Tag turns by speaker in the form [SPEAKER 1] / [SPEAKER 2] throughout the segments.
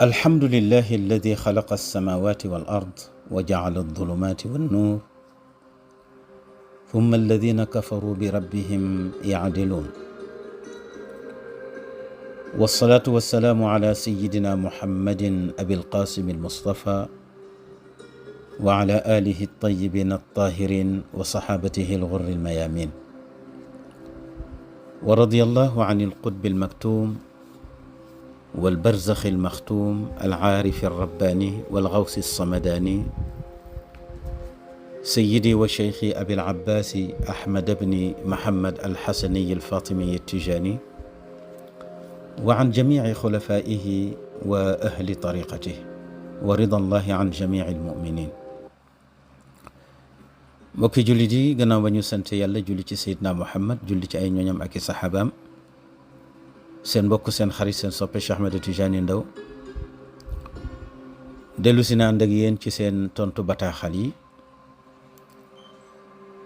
[SPEAKER 1] الحمد لله الذي خلق السماوات والأرض وجعل الظلمات والنور ثم الذين كفروا بربهم يعدلون والصلاة والسلام على سيدنا محمد أبي القاسم المصطفى وعلى آله الطيبين الطاهرين وصحابته الغر الميامين ورضي الله عن القطب المكتوم والبرزخ المختوم العارف الرباني والغوث الصمداني سيدي وشيخي أبي العباس أحمد بن محمد الحسني الفاطمي التجاني وعن جميع خلفائه وأهل طريقته ورضا الله عن جميع المؤمنين. mbokki jullit yi gannaaw ba ñu sant yàlla julli ci Seydina Muhammad julli ci ay ñoñam ak i saxaabaam seen mbokk seen xarit seen soppe Cheikh Ahmed Tidiane Ndao dellu si na ànd ak yéen ci seen tontu bataaxal yi.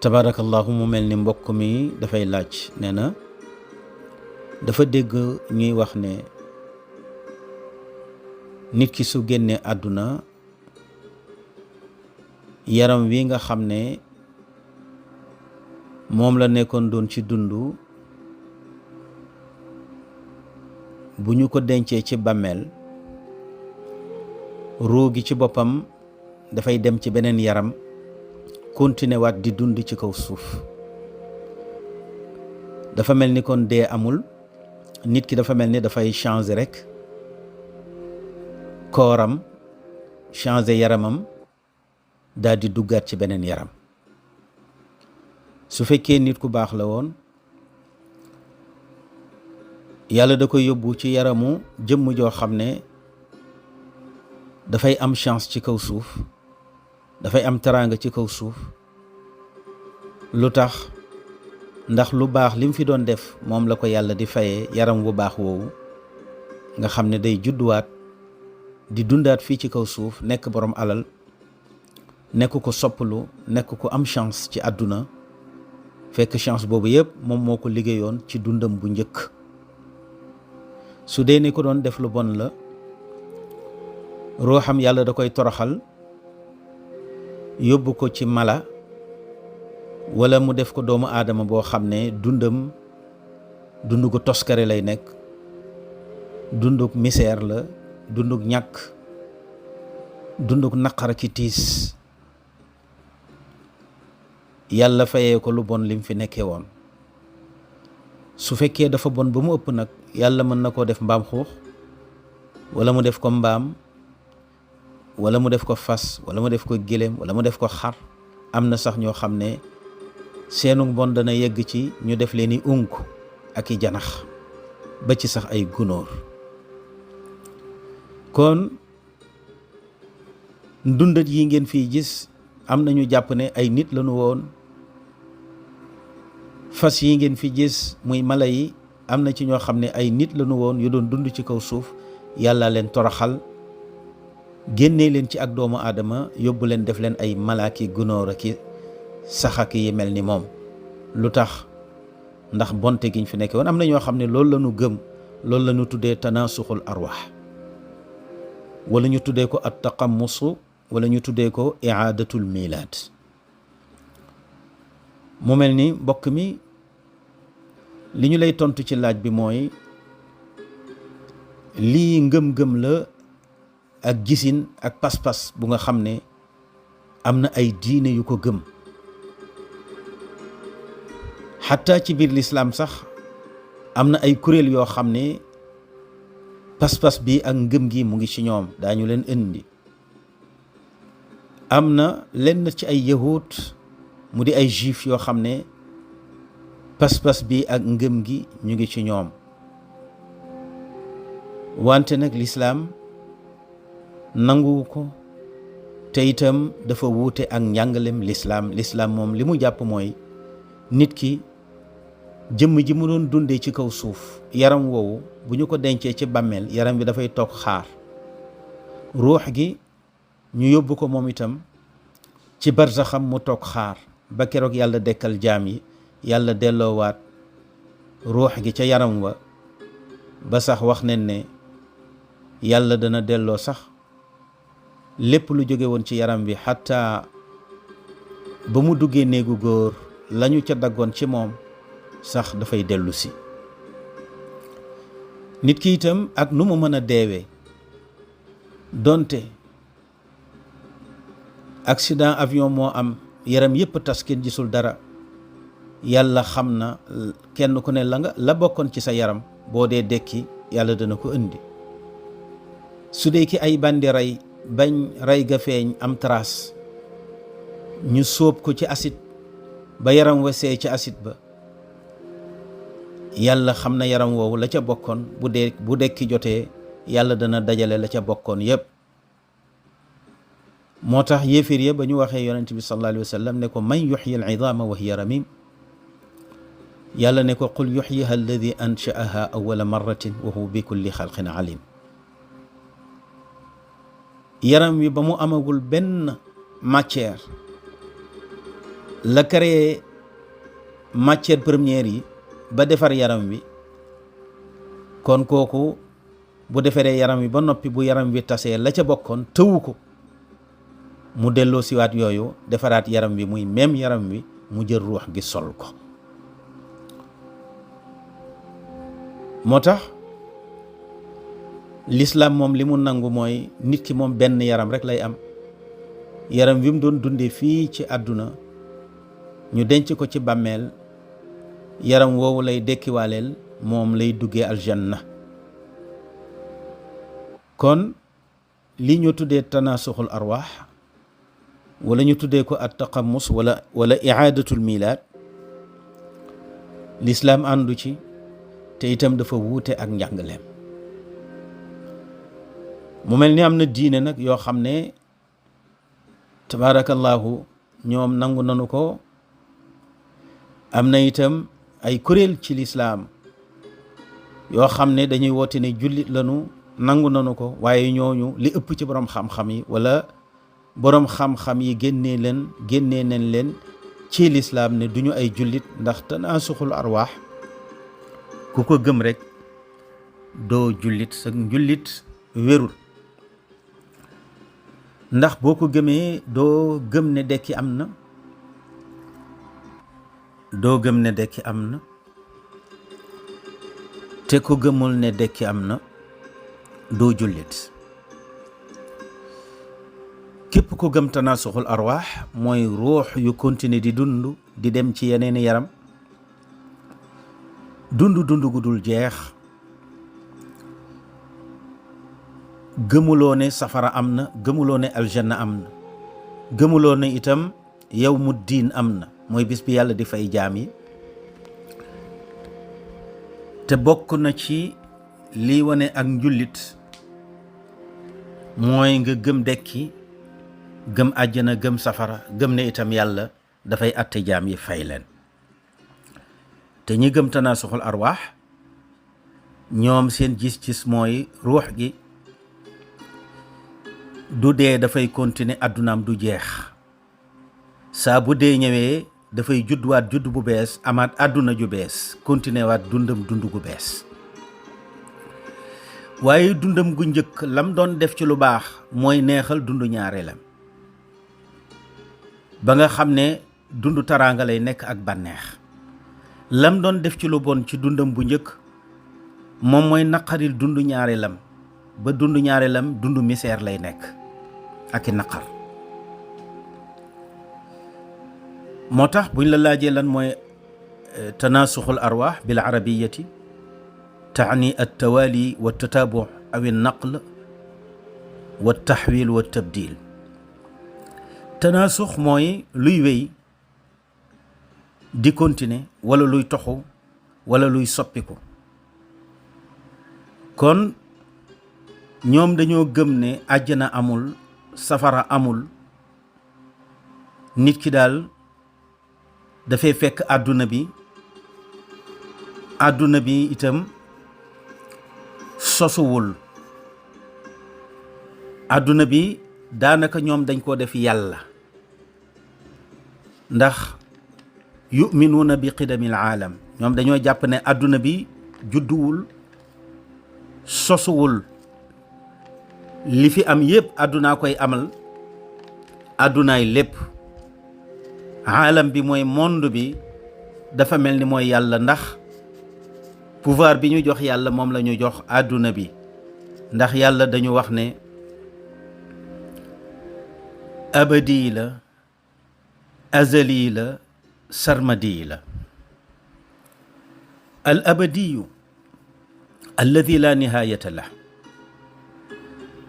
[SPEAKER 1] tabaarakallahu mu mel ni mbokk mi dafay laaj nee na dafa dégg ñuy wax ne nit ki su génnee àdduna yaram wi nga xam ne moom la nekkoon doon ci dundu bu ñu ko dencee ci bàmmeel ruu gi ci boppam dafay dem ci beneen yaram continuer waat di dund ci kaw suuf. dafa mel ni kon dee amul, nit ki dafa mel ni dafay changer rek kooram changer yaramam daal di duggaat ci beneen yaram. su fekkee nit ku baax la woon yàlla da koy yóbbu ci yaramu jëmm joo xam ne dafay am chance ci kaw suuf, dafay am teraanga ci kaw suuf. lu tax? ndax lu baax lim fi doon def moom la ko yàlla di fayee yaram wu baax woowu nga xam ne day judduwaat di dundaat fii ci kaw suuf, nekk borom alal, nekk ko soppalu, nekk ko am chance ci àdduna, fekk chance boobu yëpp moom moo ko liggéeyoon ci dundam bu njëkk. su dee ni ko doon def lu bon la, ruuxam yàlla da koy toroxal yóbbu ko ci mala, wala mu def ko doomu aadama boo xam ne dundam dundu gu toskare lay nekk, dunduk misère la, dunduk ñàkk, dunduk naqara ki tiis. yàlla fayee ko lu bon lim fi nekkee woon. su fekkee dafa bon ba mu ëpp nag, yàlla mën na koo def mbaam xuux, wala mu def ko mbaam, wala mu def ko fas, wala mu def ko gëléem, wala mu def ko xar. am na sax ñoo xam ne seenu bon dana yegg ci ñu def leen i unk ak i janax, ba ci sax ay gunóor. kon ndundat yi ngeen fii gis am na ñu jàpp ne ay nit lañu woon. fas yi ngeen fi gis muy mala yi am na ci ñoo xam ne ay nit lañu woon yu doon dund ci kaw suuf. yàlla leen toroxal, génnee leen ci ak doomu aadama, yóbbu leen def leen ay malaaki gunóor ak saxak yi mel ni moom. lu tax? ndax bonte giñ fi nekkee woon. am na ñoo xam ne loolu la ñu gëm, loolu la ñu tuddee tanaasuxul arwaax, wala ñu tuddee ko at taqammusu, wala ñu tuddee ko iaadatul milaad. mu mel ni mbokk mi li ñu lay tontu ci laaj bi mooy lii ngëm-ngëm la ak gisin ak pas-pas bu nga xam ne am na ay diine yu ko gëm. xataa ci biir lislaam sax am na ay kuréel yoo xam ne pas-pas bi ak ngëm gi mu ngi ci ñoom, daañu leen indi. am na lenn ci ay yahud mu di ay juif yoo xam ne pas-pas bi ak ngëm gi ñu ngi ci ñoom. wante nag lislaam nanguwu ko, te itam dafa wuute ak njàngalem lislaam. lislaam moom li mu jàpp mooy nit ki jëmm ji mu doon dundee ci kaw suuf, yaram woowu bu ñu ko dencee ci bàmmeel, yaram bi dafay toog xaar. ruux gi ñu yóbbu ko moom itam ci barzaxam mu toog xaar ba keroog yàlla dekkal jaam yi, yàlla delloowaat ruux gi ca yaram wa. ba sax wax nañ ne yàlla dana delloo sax lépp lu jóge woon ci yaram bi xataa ba mu duggee néegu góor lañu ca daggoon ci moom sax dafay dellu si. nit ki itam ak nu mu mën a deewee, donte accident avion moo am, yaram yépp tas, kenn gisul dara, yàlla xam na kenn ku ne la bokkoon ci sa yaram boo dee dekki yàlla dana ko indi. su dee ki ay bandi rey bañ rey ga feeñ am trace, ñu sóob ko ci acide ba yaram wa seey ci acide ba, yàlla xam na yaram woowu la ca bokkoon bu dekki jotee yàlla dana dajale la ca bokkoon yépp. moo tax yéeféer ya ba ñu waxee yonent bi sallallahu alayhi wa sallam ne ko man yuxyi al idaama wa hiya ramim, yàlla ne ko qul yuxyiha alladi anshaaha awala marratin wa huwa bi kulli xalqin alim. yaram wi ba mu amagul benn matière la créé matière première yi ba defar yaram wi, kon kooku bu defaree yaram wi ba noppi bu yaram wi tasee la ca bokkoon tëwu ko, mu delloo siwaat yooyu defaraat yaram wi muy même yaram wi, mu jël ruux gi sol ko. moo tax l'islam moom li mu nangu mooy nit ki moom benn yaram rek lay am. yaram wi mu doon dundee fii ci àdduna ñu denc ko ci bàmmeel, yaram woowu lay dekkiwaaleel, moom lay duggee aljanna. kon li ñu tuddee tanaasuxul arwaax wala ñu tuddee ko at taqammus wala iaadatul milaad, l'islam àndu ci, te itam dafa wuute ak njàngaleem. mu mel ni am na diine nag yoo xam ne tabaarakallahu ñoom nangu nanu ko. am na itam ay kuréel ci lislaam yoo xam ne dañuy woote ne jullit lanu, nangu nanu ko, waaye ñooñu li ëpp ci borom xam-xam yi wala borom xam-xam yi génnee nañ leen ci lislaam ne duñu ay jullit, ndax tanaasuxul arwaax ku ko gëm rek doo jullit, sa njullit wérul. ndax boo ko gëmee doo gëm ne dekki am na, te ku gëmul ne dekki am na doo jullit. képp ku gëm tanaasuxul arwaax mooy ruux yu continuer di dund di dem ci yeneeni yaram, dund gu dul jeex. gëmuloo ne safara am na, gëmuloo ne aljanna am na, gëmuloo ne itam yawmu diin am na, mooy bis bi yàlla di fay jaam yi. te bokk na ci lii wane ak njullit mooy nga gëm dekki, gëm àjjana, gëm safara, gëm ne itam yàlla dafay àtte jaam yi fay leen. te ñi gëm tanaasuxul arwaax ñoom seen gis-gis mooy ruux gi du dee, dafay continuer, àddunaam du jeex. saa bu dee ñëwee dafay juddwaat judd bu bees, amaat àdduna ju bees, continuer waat dundam dund gu bees. waaye dundam gu njëkk lam doon def ci lu baax mooy neexal dundu ñaareelam, ba nga xam ne dundu taraanga lay nekk ak bànneex. lam doon def ci lu bon ci dundam bu njëkk moom mooy naqaril dundu ñaareelam, ba dundu ñaareelam dundu misère lay nekk ak i naqar. moo tax buñ la laajee lan mooy tanaasuxul arwaax bil arabiyati, taani at tawaali wa tataabu aw an naql wa taxwil wa tabdil. tanaasux mooy luy wéy di continuer, wala luy toxu, wala luy soppiku. kon ñoom dañoo gëm ne àjjana amul, safara amul, nit ki daal dafay fekk àdduna bi itam sosuwul. àdduna bi daanaka ñoom dañ koo def yàlla, ndax yuminuuna bi qidamil aalam. ñoom dañoo jàpp ne àdduna bi judduwul, sosuwul, li fi am yépp àddunaa koy amal, àddunaay lépp. aalam bi mooy monde bi dafa mel ni mooy yàlla, ndax pouvoir bi ñu jox yàlla moom la ñu jox àdduna bi. ndax yàlla dañu wax ne abadi la, azali la, sarmadi la. al abadiyu alladi la nihayata la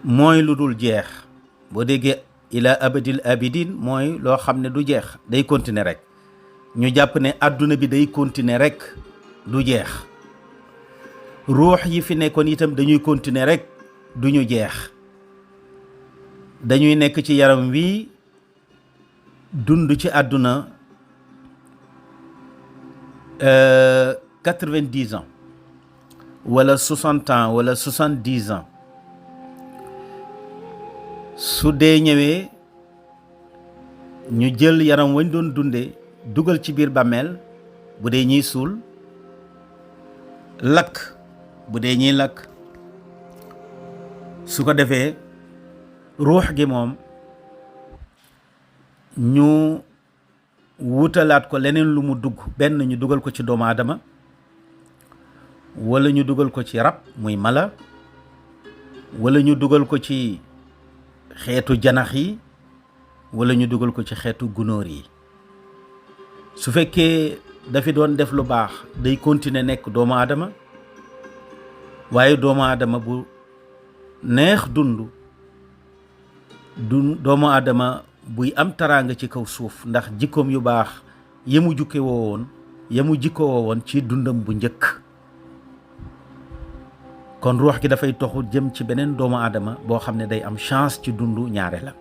[SPEAKER 1] mooy lu dul jeex. boo déggee ila abadil abidin mooy loo xam ne du jeex, day continuer rek. ñu jàpp ne àdduna bi day continuer rek, du jeex. ruux yi fi nekkoon itam dañuy continuer rek, duñu jeex. dañuy nekk ci yaram wi dund ci àdduna 90 ans wala 60 ans wala 70 ans. su dee ñëwee ñu jël yaram wañ doon dunde dugal ci biir bàmmeel, bu dee ñiy suul, lakk bu dee ñiy lakk. su ko defee ruux gi moom ñu wutalaat ko leneen lu mu dugg. benn ñu dugal ko ci doomu aadama, wala ñu dugal ko ci rab muy mala, wala ñu dugal ko ci xeetu janax yi, wala ñu dugal ko ci xeetu gunóor yi. su fekkee dafi doon def lu baax, day continuer nekk doomu aadama. waaye doomu aadama bu neex dund doomu aadama buy am taraanga ci kaw suuf, ndax jikkoom yu baax yamu jukke woo woon ci dundam bu njëkk. kon ruux gi dafay toxu jëm ci beneen doomu aadama boo xam ne day am chance ci dundu ñaare la.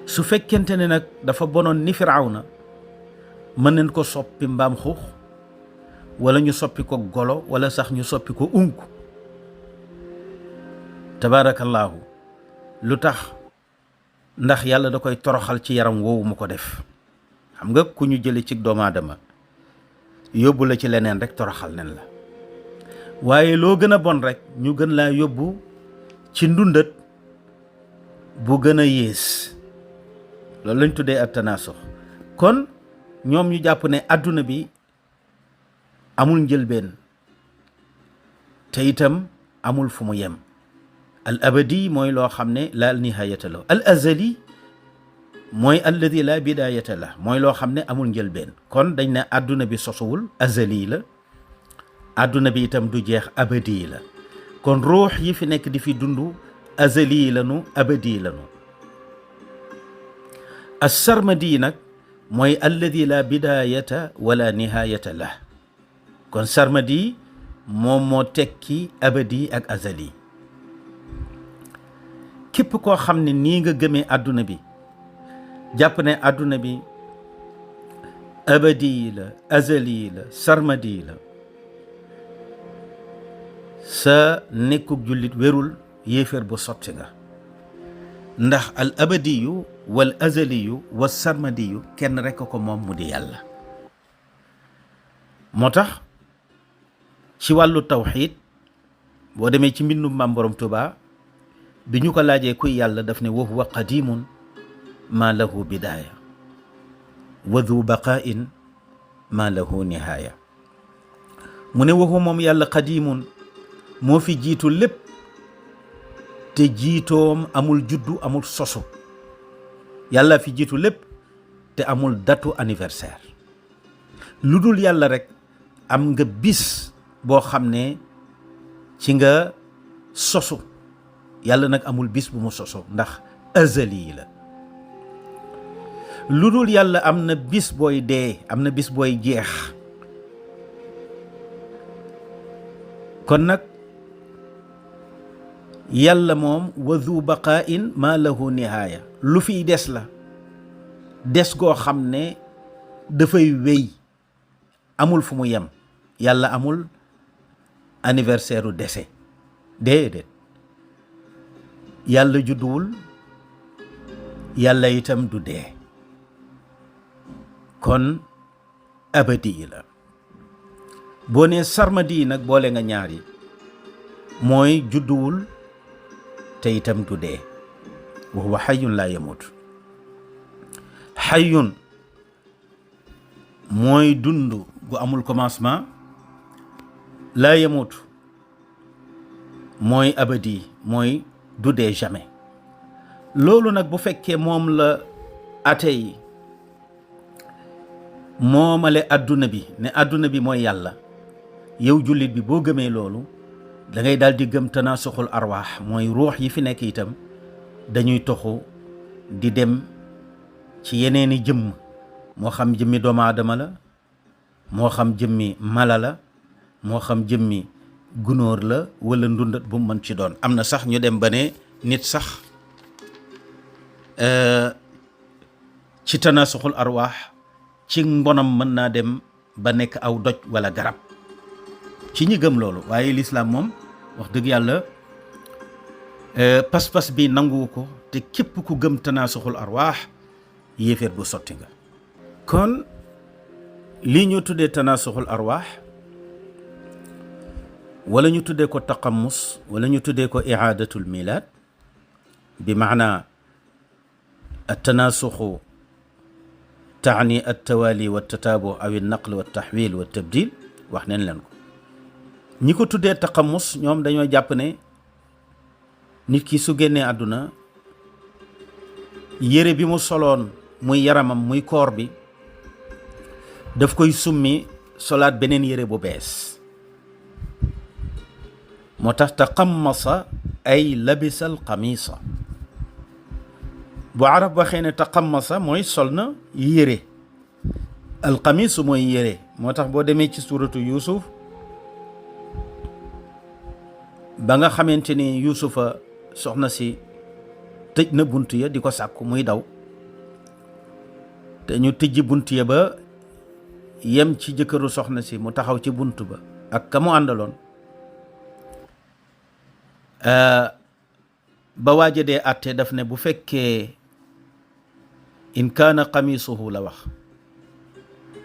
[SPEAKER 1] su fekkente ne nag dafa bonoon ni Firawna, mën nañ ko soppi mbaam xuux, wala ñu soppi ko golo, wala sax ñu soppi ko unk. tabaarakallaahu. lu tax? ndax yàlla da koy toroxal ci yaram woowu mu ko def. xam nga ku ñu jële ci doomu aadama yóbbu la ci leneen rek toroxal nen la. waaye loo gën a bon rek ñu gën laa yóbbu ci ndundat bu gën a yées. loolu lañ tuddee at tanaasux. kon ñoom ñu jàpp ne àdduna bi amul njëlbeen, te itam amul fu mu yem. al abadi mooy loo xam ne la nihayata la. al azali mooy alladi la bidayata la, mooy loo xam ne amul njëlbeen. kon dañ ne àdduna bi sosuwul, azali la. àdduna bi itam du jeex, abadi la. kon ruux yi fi nekk di fi dund azali lanu, abadi lanu. as-sarmadi nag mooy alladi la bidayata wala nihayata la. kon sarmadi moom moo tekki abadi ak azali. képp koo xam ne nii nga gëmee àdduna bi, jàpp ne àdduna bi abadi la, azali la, sarmadi la, sa nekkug jullit wérul, yéeféer bu sotti nga. ndax al abadiyu wal azaliyu wal sarmadiyu kenn rekk ko moom, mu di yàlla. moo tax ci wàllu tawxiid boo demee ci mbindum Maam Borom Tuubaa, bi ñu ko laajee kuy yàlla, daf ne wa huwa qadimun ma lahu bidaaya wa du baqaa'in ma lahu nihaaya. mu ne wa huwa moom yàlla qadimun moo fi jiitu lépp, te jiitoom amul juddu, amul sosu. yàlla fi jiitu lépp te amul datu anniversaire. lu dul yàlla rek am nga bis boo xam ne ci nga sosu. yàlla nag amul bis bu mu sosu, ndax azali la. lu dul yàlla am na bis booy dee, am na bis booy jeex. kon nag yàlla moom wa du baqaa'in ma lahu nihaaya, lu fiy des la, des goo xam ne dafay wéy, amul fu mu yem. yàlla amul anniversaire u décès, déedéet. yàlla judduwul, yàlla itam du dee. kon abadi la. boo nee sarmadi nag boole nga ñaar yi, mooy judduwul, te itam du dee. wa huwa xayyun laa yamut. xayyun mooy dund gu amul commencement, laa yamut mooy abadi, mooy du dee jamais. loolu nag bu fekkee moom la ate yi moomale adduna bi, ne adduna bi mooy yàlla, yow jullit bi boo gëmee loolu da ngay daal di gëm tanaasuxul arwaax, mooy ruux yi fi nekk itam dañuy toxu di dem ci yeneeni jëmm, moo xam jëmmi doomu aadama la, moo xam jëmmi mala la, moo xam jëmmi gunóor la, wala ndundat bu mu mën ci doon. am na sax ñu dem ba ne nit sax ci tanaasuxul arwaax ci mbonam mën naa dem ba nekk aw doj wala garab, ci ñi gëm loolu. waaye lislaam moom wax dëgg yàlla pas-pas bi nanguwu ko, te képp ku gëm tanaasuxul arwaax yéeféer bu sotti nga. kon lii ñu tuddee tanaasuxul arwaax, wala ñu tuddee ko taqammus, wala ñu tuddee ko iaadatul milaad, bi maana التناسخ تعني التوالي والتتابع أو النقل والتحويل والتبديل. wax neen leen ko. ñi ko tuddee taqammus ñoom dañoo jàpp ne nit ki su génnee àdduna yére bi mu soloon muy yaramam muy koor bi daf koy summi solaat beneen yére bu bees. moo tax taqammasa ay labisal qamisa. bu arab waxee ne taqammasa mooy sol na yére, alqamisu mooy yére. moo tax boo demee ci suuratu Yuusuf, ba nga xamante ni Yuusufa soxna si tëj na bunt ya di ko sàkku muy daw, te ñu tëjji bunt ya ba yem ci jëkkëru soxna si mu taxaw ci bunt ba ak ka mu àndaloon, ba waaja dee àtte daf ne bu fekkee in kaana qamisuhu la wax,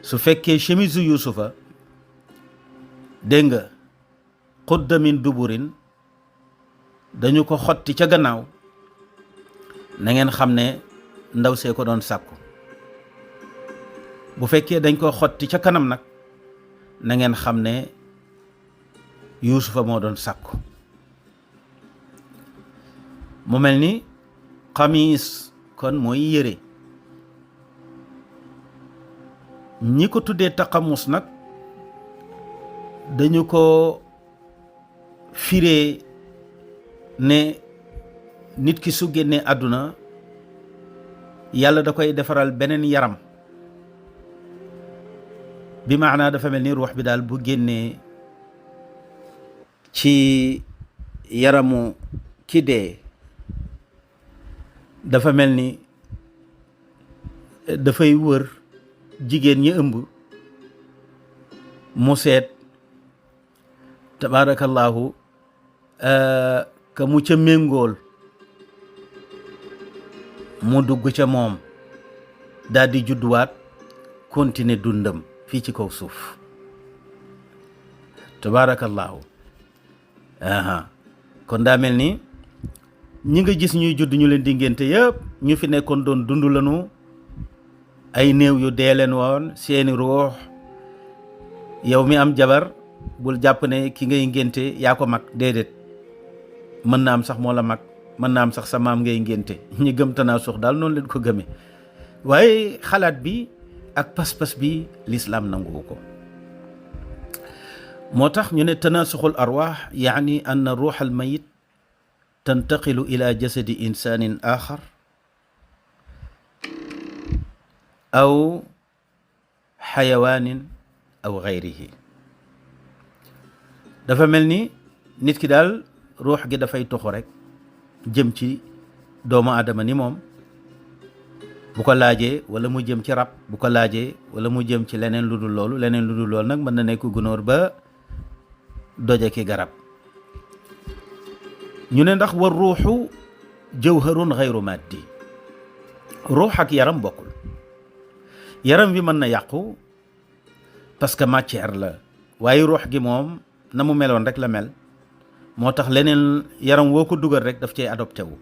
[SPEAKER 1] su fekkee chemisu Yuusufa dégg nga qudda min duburin, dañu ko xotti ca gannaaw, na ngeen xam ne ndaw see ko doon sàkku. bu fekkee dañ ko xotti ca kanam nag, na ngeen xam ne Yuusufa moo doon sàkku. mu mel ni xamis kon mooy yére. ñi ko tuddee taqamus nag dañu ko firee ne nit ki su génnee àdduna yàlla da koy defaral beneen yaram, bi maanaa dafa mel ni ruux bi daal bu génnee ci yaramu ki dee dafa mel ni dafay wër jigéen ñi ëmb, mu seet tabaarakallaahu ka mu ca méngool, mu dugg ca moom, daal di judduwaat continuer dundam fii ci kaw suuf. tabaarakallaahu. kon daa mel ni ñi nga gis ñuy judd ñu leen di ngénte yëpp ñu fi nekkoon doon dund lanu, ay néew yu dee leen woon seeni ruux. yow mi am jabar bul jàpp ne ki ngay ngénte yaa ko mag, déedéet. mën na am sax moo la mag, mën na am sax sa maam ngay ngénte. ñi gëm tanaasux daal noonu leen ko gëmee, waaye xalaat bi ak pas-pas bi lislaam nanguwu ko. moo tax ñu ne tanaasuxul arwaax yaani anna ruux al mayit tantaqilu ila jasadi insanin axar aw xayawaanin aw gayrihi. dafa mel ni nit ki daal ruux gi dafay toxu rek jëm ci doomu aadama ni moom, bu ko laajee wala mu jëm ci rab, bu ko laajee wala mu jëm ci leneen lu dul loolu. leneen lu dul loolu nag mën na nekk gunóor ba doje ki garab. ñu ne ndax war ruuxu jawharun gayru maddi, ruux ak yaram bokkul. yaram bi mën na yàqu parce que matière la, waaye ruux gi moom na mu meloon rek la mel, moo tax leneen yaram woo ko dugal rek daf cay adopté wu.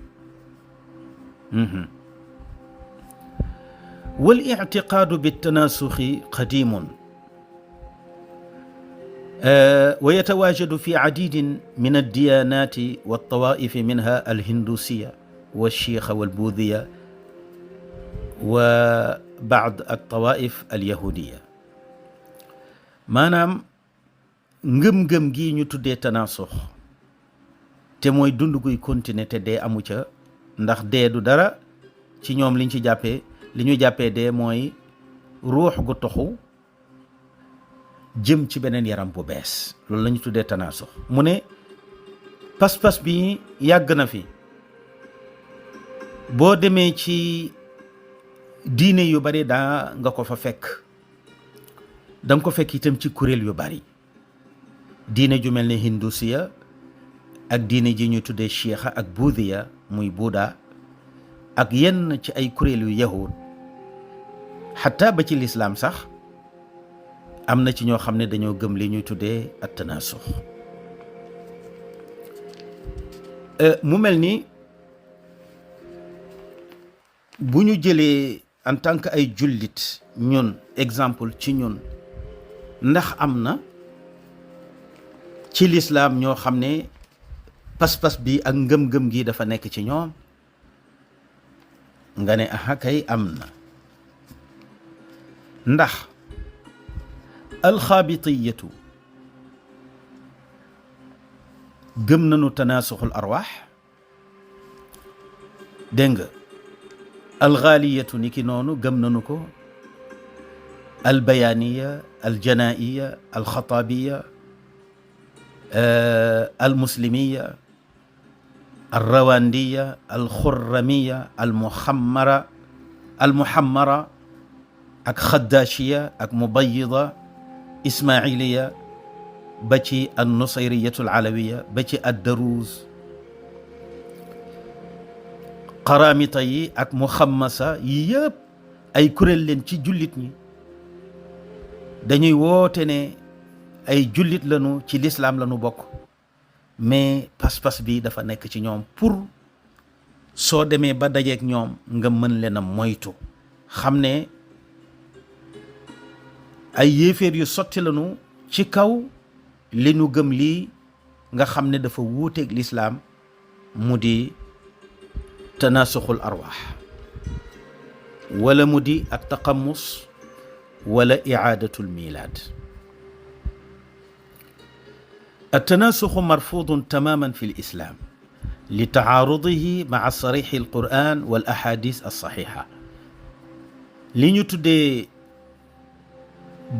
[SPEAKER 1] wal ictiqaadu bittanaasuxi qadimun wa yatawaajadu fi cadidin min addiyaanaati waltawaa'ifi minha alhindusiya walchiixa walbuudiya wa bacd altawaa'if alyahudiya. maanaam ngëm-ngëm gi ñu tuddee tanaasux te mooy dund guy continuer te dee amu ca, ndax dee du dara ci ñoom liñ ci jàppee li ñu jàppee dee mooy ruux gu toxu jëm ci beneen yaram bu bees. loolu la ñu tuddee tanaasux. mu ne pas-pas bi yàgg na fi. boo demee ci diine yu bari daa nga ko fa fekk. da nga ko fekk itam ci kuréel yu bari. diine ju mel ne hindusiya ak diine ji ñu tuddee chiixa ak buudiya muy buuda ak yenn ci ay kuréel yu yahud xataa ba ci lislaam sax am na ci ñoo xam ne dañoo gëm li ñuy tuddee at tanaasux. mu mel ni bu ñu jëlee en tant que ay jullit ñun exemple ci ñun, ndax am na ci lislaam ñoo xam ne pas-pas bi ak ngëm-ngëm gi dafa nekk ci ñoom? nga ne aha kay am na. ndax alxaabitiyatu gëm nañu tanaasuxul arwaax, dégg nga. alxaaliyatu ni ki noonu gëm nañu ko. albayaaniya, aljanaiya, alxataabiya, almuslimiya, alrawandiya, alxurramiya, almuhammara ak xaddaashiya ak mubayida, ismailiya ba ci annusayriyatul alawiya ba ci addaruuz, qaramita yi ak muxammasa yi yëpp ay kuréel leen ci jullit ñi. dañuy woote ne ay jullit lañu, ci lislaam lañu bokk, mais pas-pas bi dafa nekk ci ñoom pour soo demee ba dajeek ñoom nga mën leen a moytu, xam ne ay yéeféer yu sotti lañu ci kaw li nu gëm lii nga xam ne dafa wuuteeg lislaam, mu di tanaasuxul arwaax wala mu di ak taqammus wala icaadatul miilaad. التناسخ مرفوض تماما في الإسلام لتعارضه مع صريح القرآن والأحاديث الصحيحة. li ñu tuddee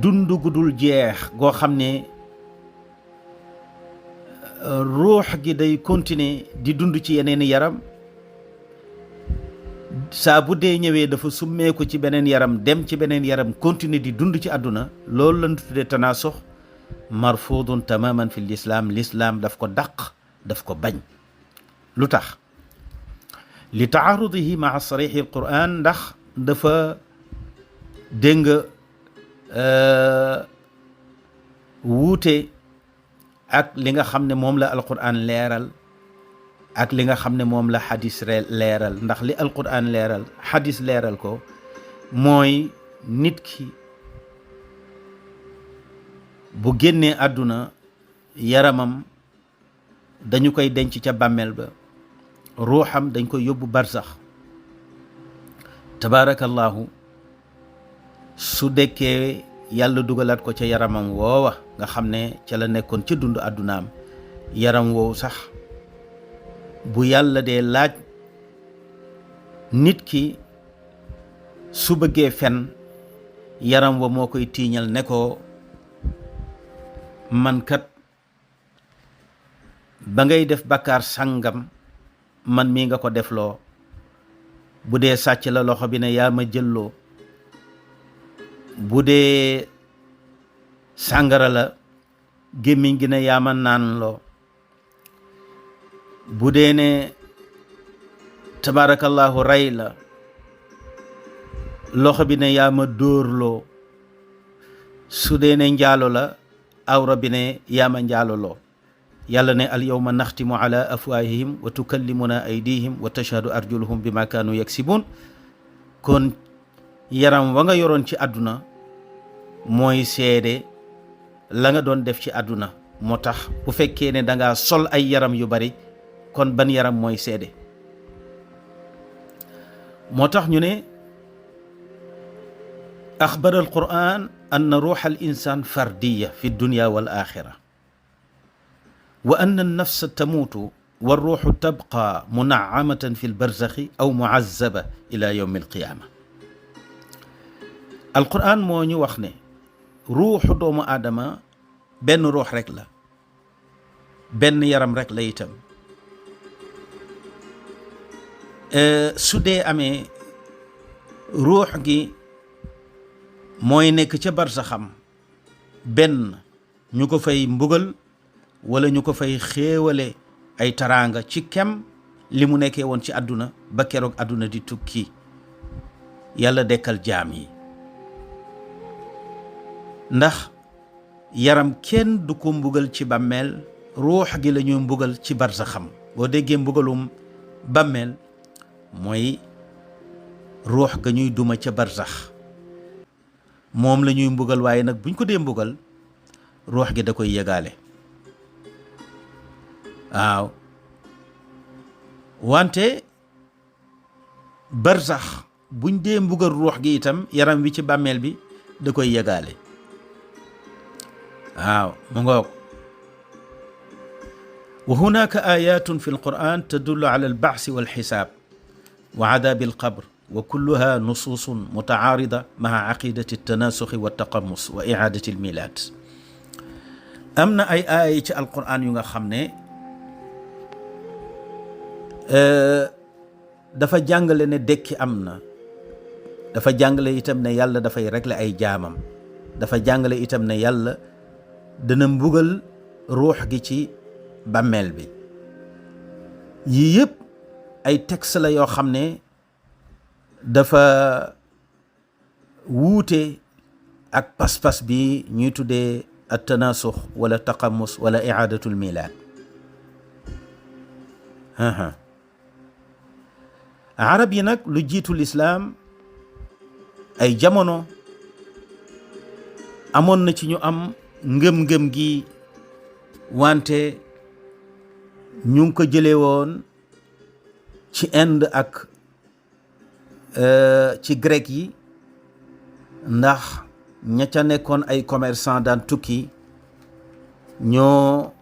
[SPEAKER 1] dundu gudul jeex goo xam ne ruux gi day continuer di dund ci yeneen yaram, saa bu dee ñëwee dafa summeeku ci beneen yaram dem ci beneen yaram continuer di dund ci àdduna, loolu lañ tuddee tanaasux marfuudun tamaman fi lislaam. lislaam daf ko dàq, daf ko bañ. lu tax? li taarudihi maa sarixi alquran, ndax dafa dégg nga wuute ak li nga xam ne moom la alquran leeral ak li nga xam ne moom la xadis leeral. ndax li alquran leeral xadis leeral ko mooy nit ki bu génnee àdduna yaramam dañu koy denc ca bàmmeel ba, ruuxam dañ koy yóbbu barsax. tabaarakallahu su dekkee yàlla dugalaat ko ca yaramam woowa nga xam ne ca la nekkoon ca dund àddunaam, yaram woowu sax bu yàlla dee laaj nit ki su bëggee fen, yaram wa moo koy tiiñal ne ko man kat ba ngay def bakkaar sàngam man mii nga ko defloo. bu dee sàcc la loxo bi ne yaa ma jëlloo, bu dee sàngara la gémmiñ gi ne yaa ma naan loo, bu dee ne tabaarakallahu rey la loxo bi ne yaa ma dóorloo, su dee ne njaalo la awra bi ne yaa ma njaaloloo. yàlla ne al yawma naxtimu ala afwaahihim wa tukallimuna aydihim wa tashhadu arjuluhum bima kaanu yaksibun. kon yaram wa nga yoroon ci àdduna mooy seede la nga doon def ci àdduna. moo tax bu fekkee ne dangaa sol ay yaram yu bari kon ban yaram mooy seede. moo tax ñu ne axbara alquran anna ruuxa al insan fardiya fi dunya wal axira wa anna annafsa tamuutu wa ruuxu tabqa munaamatan fi lbarzaxi aw muazaba ila yowmi alqiyaama. alquran moo ñu wax ne ruuxu doomu aadama benn ruux rek la, benn yaram rek la itam. su dee amee ruux gi mooy nekk ca barsaxam, benn ñu ko fay mbugal wala ñu ko fay xéewale ay taraanga ci kem li mu nekkee woon ci àdduna ba keroog àdduna di tukki yàlla dekkal jaam yi. ndax yaram kenn du ko mbugal ci bàmmeel, ruux gi la ñuy mbugal ci barsaxam. boo déggee mbugalum bàmmeel mooy ruux ga ñuy duma ca barsax moom la ñuy mbugal, waaye nag buñ ko dee mbugal ruux gi da koy yëgaale. waaw wante barsax buñ dee mbugal ruux gi itam yaram wi ci bàmmeel bi da koy yëgaale. waaw mu ngoog. wa hunaka ayatun fi alquran tadullu ala albaasi walxisaab wa adabi alqabr wa kulluha nusuusun mutacaarida maa aqidati altanasuxi waltaqamus wa icaadati almilaad. am na ay aaya ci alquran yu nga xam ne dafa jàngale ne dekki am na, dafa jàngale itam ne yàlla dafay régler ay jaamam, dafa jàngale itam ne yàlla dana mbugal ruux gi ci bàmmeel bi. yii yëpp ay texte la yoo xam ne dafa wuute ak pas-pas bi ñuy tuddee at tanasux wala taqamus wala icaadatul milaad. arab yi nag lu jiitu lislaam ay jamono amoon na ci ñu am ngëm-ngëm gi, wante ñu ngi ko jëlee woon ci Inde ak ci grec yi, ndax ña ca nekkoon ay commerçant daan tukki ñoo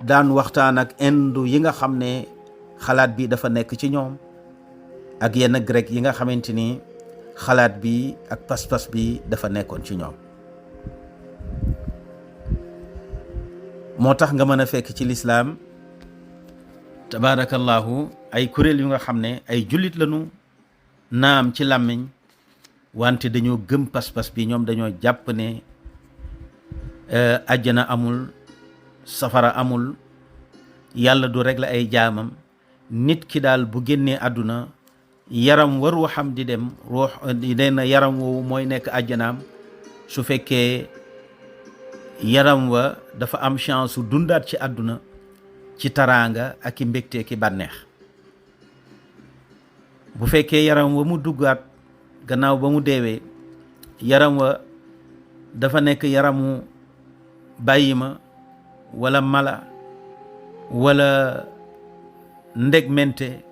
[SPEAKER 1] daan waxtaan ak Inde yi nga xam ne xalaat bi dafa nekk ci ñoom, ak yenn grec yi nga xamante ni xalaat bi ak pas-pas bi dafa nekkoon ci ñoom. moo tax nga mën a fekk ci lislaam tabaarakallahu ay kuréel yu nga xam ne ay jullit lañu naam ci làmmiñ, wante dañoo gëm pas-pas bi. ñoom dañoo jàpp ne àjjana amul, safara amul, yàlla du régler ay jaamam. nit ki daal bu génnee àdduna yaram wa ruuxam di dem, ruux nee na yaram woowu mooy nekk àjjanaam. su fekkee yaram wa dafa am chance su dundaat ci àdduna ci taraanga ak i mbégte ki bànneex. bu fekkee yaram wa mu duggaat gannaaw ba mu deewee, yaram wa dafa nekk yaramu bàyyima wala mala wala ndegmente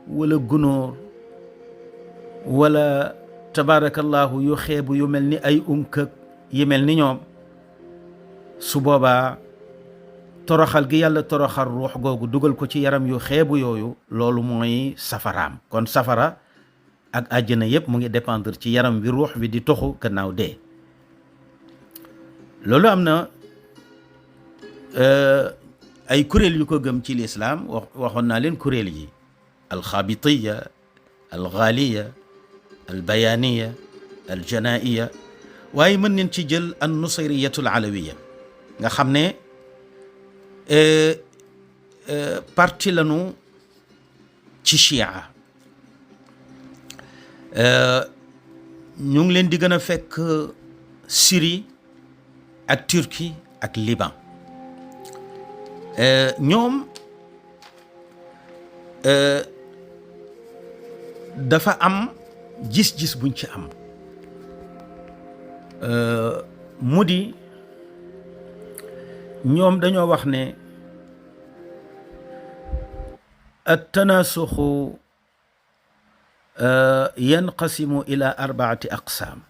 [SPEAKER 1] wala gunóor wala tabaarakallahu yu xeebu yu mel ni ay unkëk yi mel ni ñoom, su boobaa toroxal gi yàlla toroxal ruux googu dugal ko ci yaram yu xeebu yooyu, loolu mooy safaraam. kon safara ak àjjana yépp mu ngi dépendre ci yaram wi ruux wi di toxu gannaaw dee. loolu am na ay kuréel yu ko gëm ci lislaam. waxoon naa leen kuréel yi: alxaabitiya, alxaaliya, albayaaniya, aljanaiya. waaye mën nañ ci jël an nusayriyatul alawiya nga xam ne parti lañu ci chia. ñu ngi leen di gën a fekk Syrie ak Turquie ak Liban. ñoom dafa am gis-gis buñ ci am mu di ñoom dañoo wax ne at-tanaasuxu yanqasimu ila 4 aqsaam.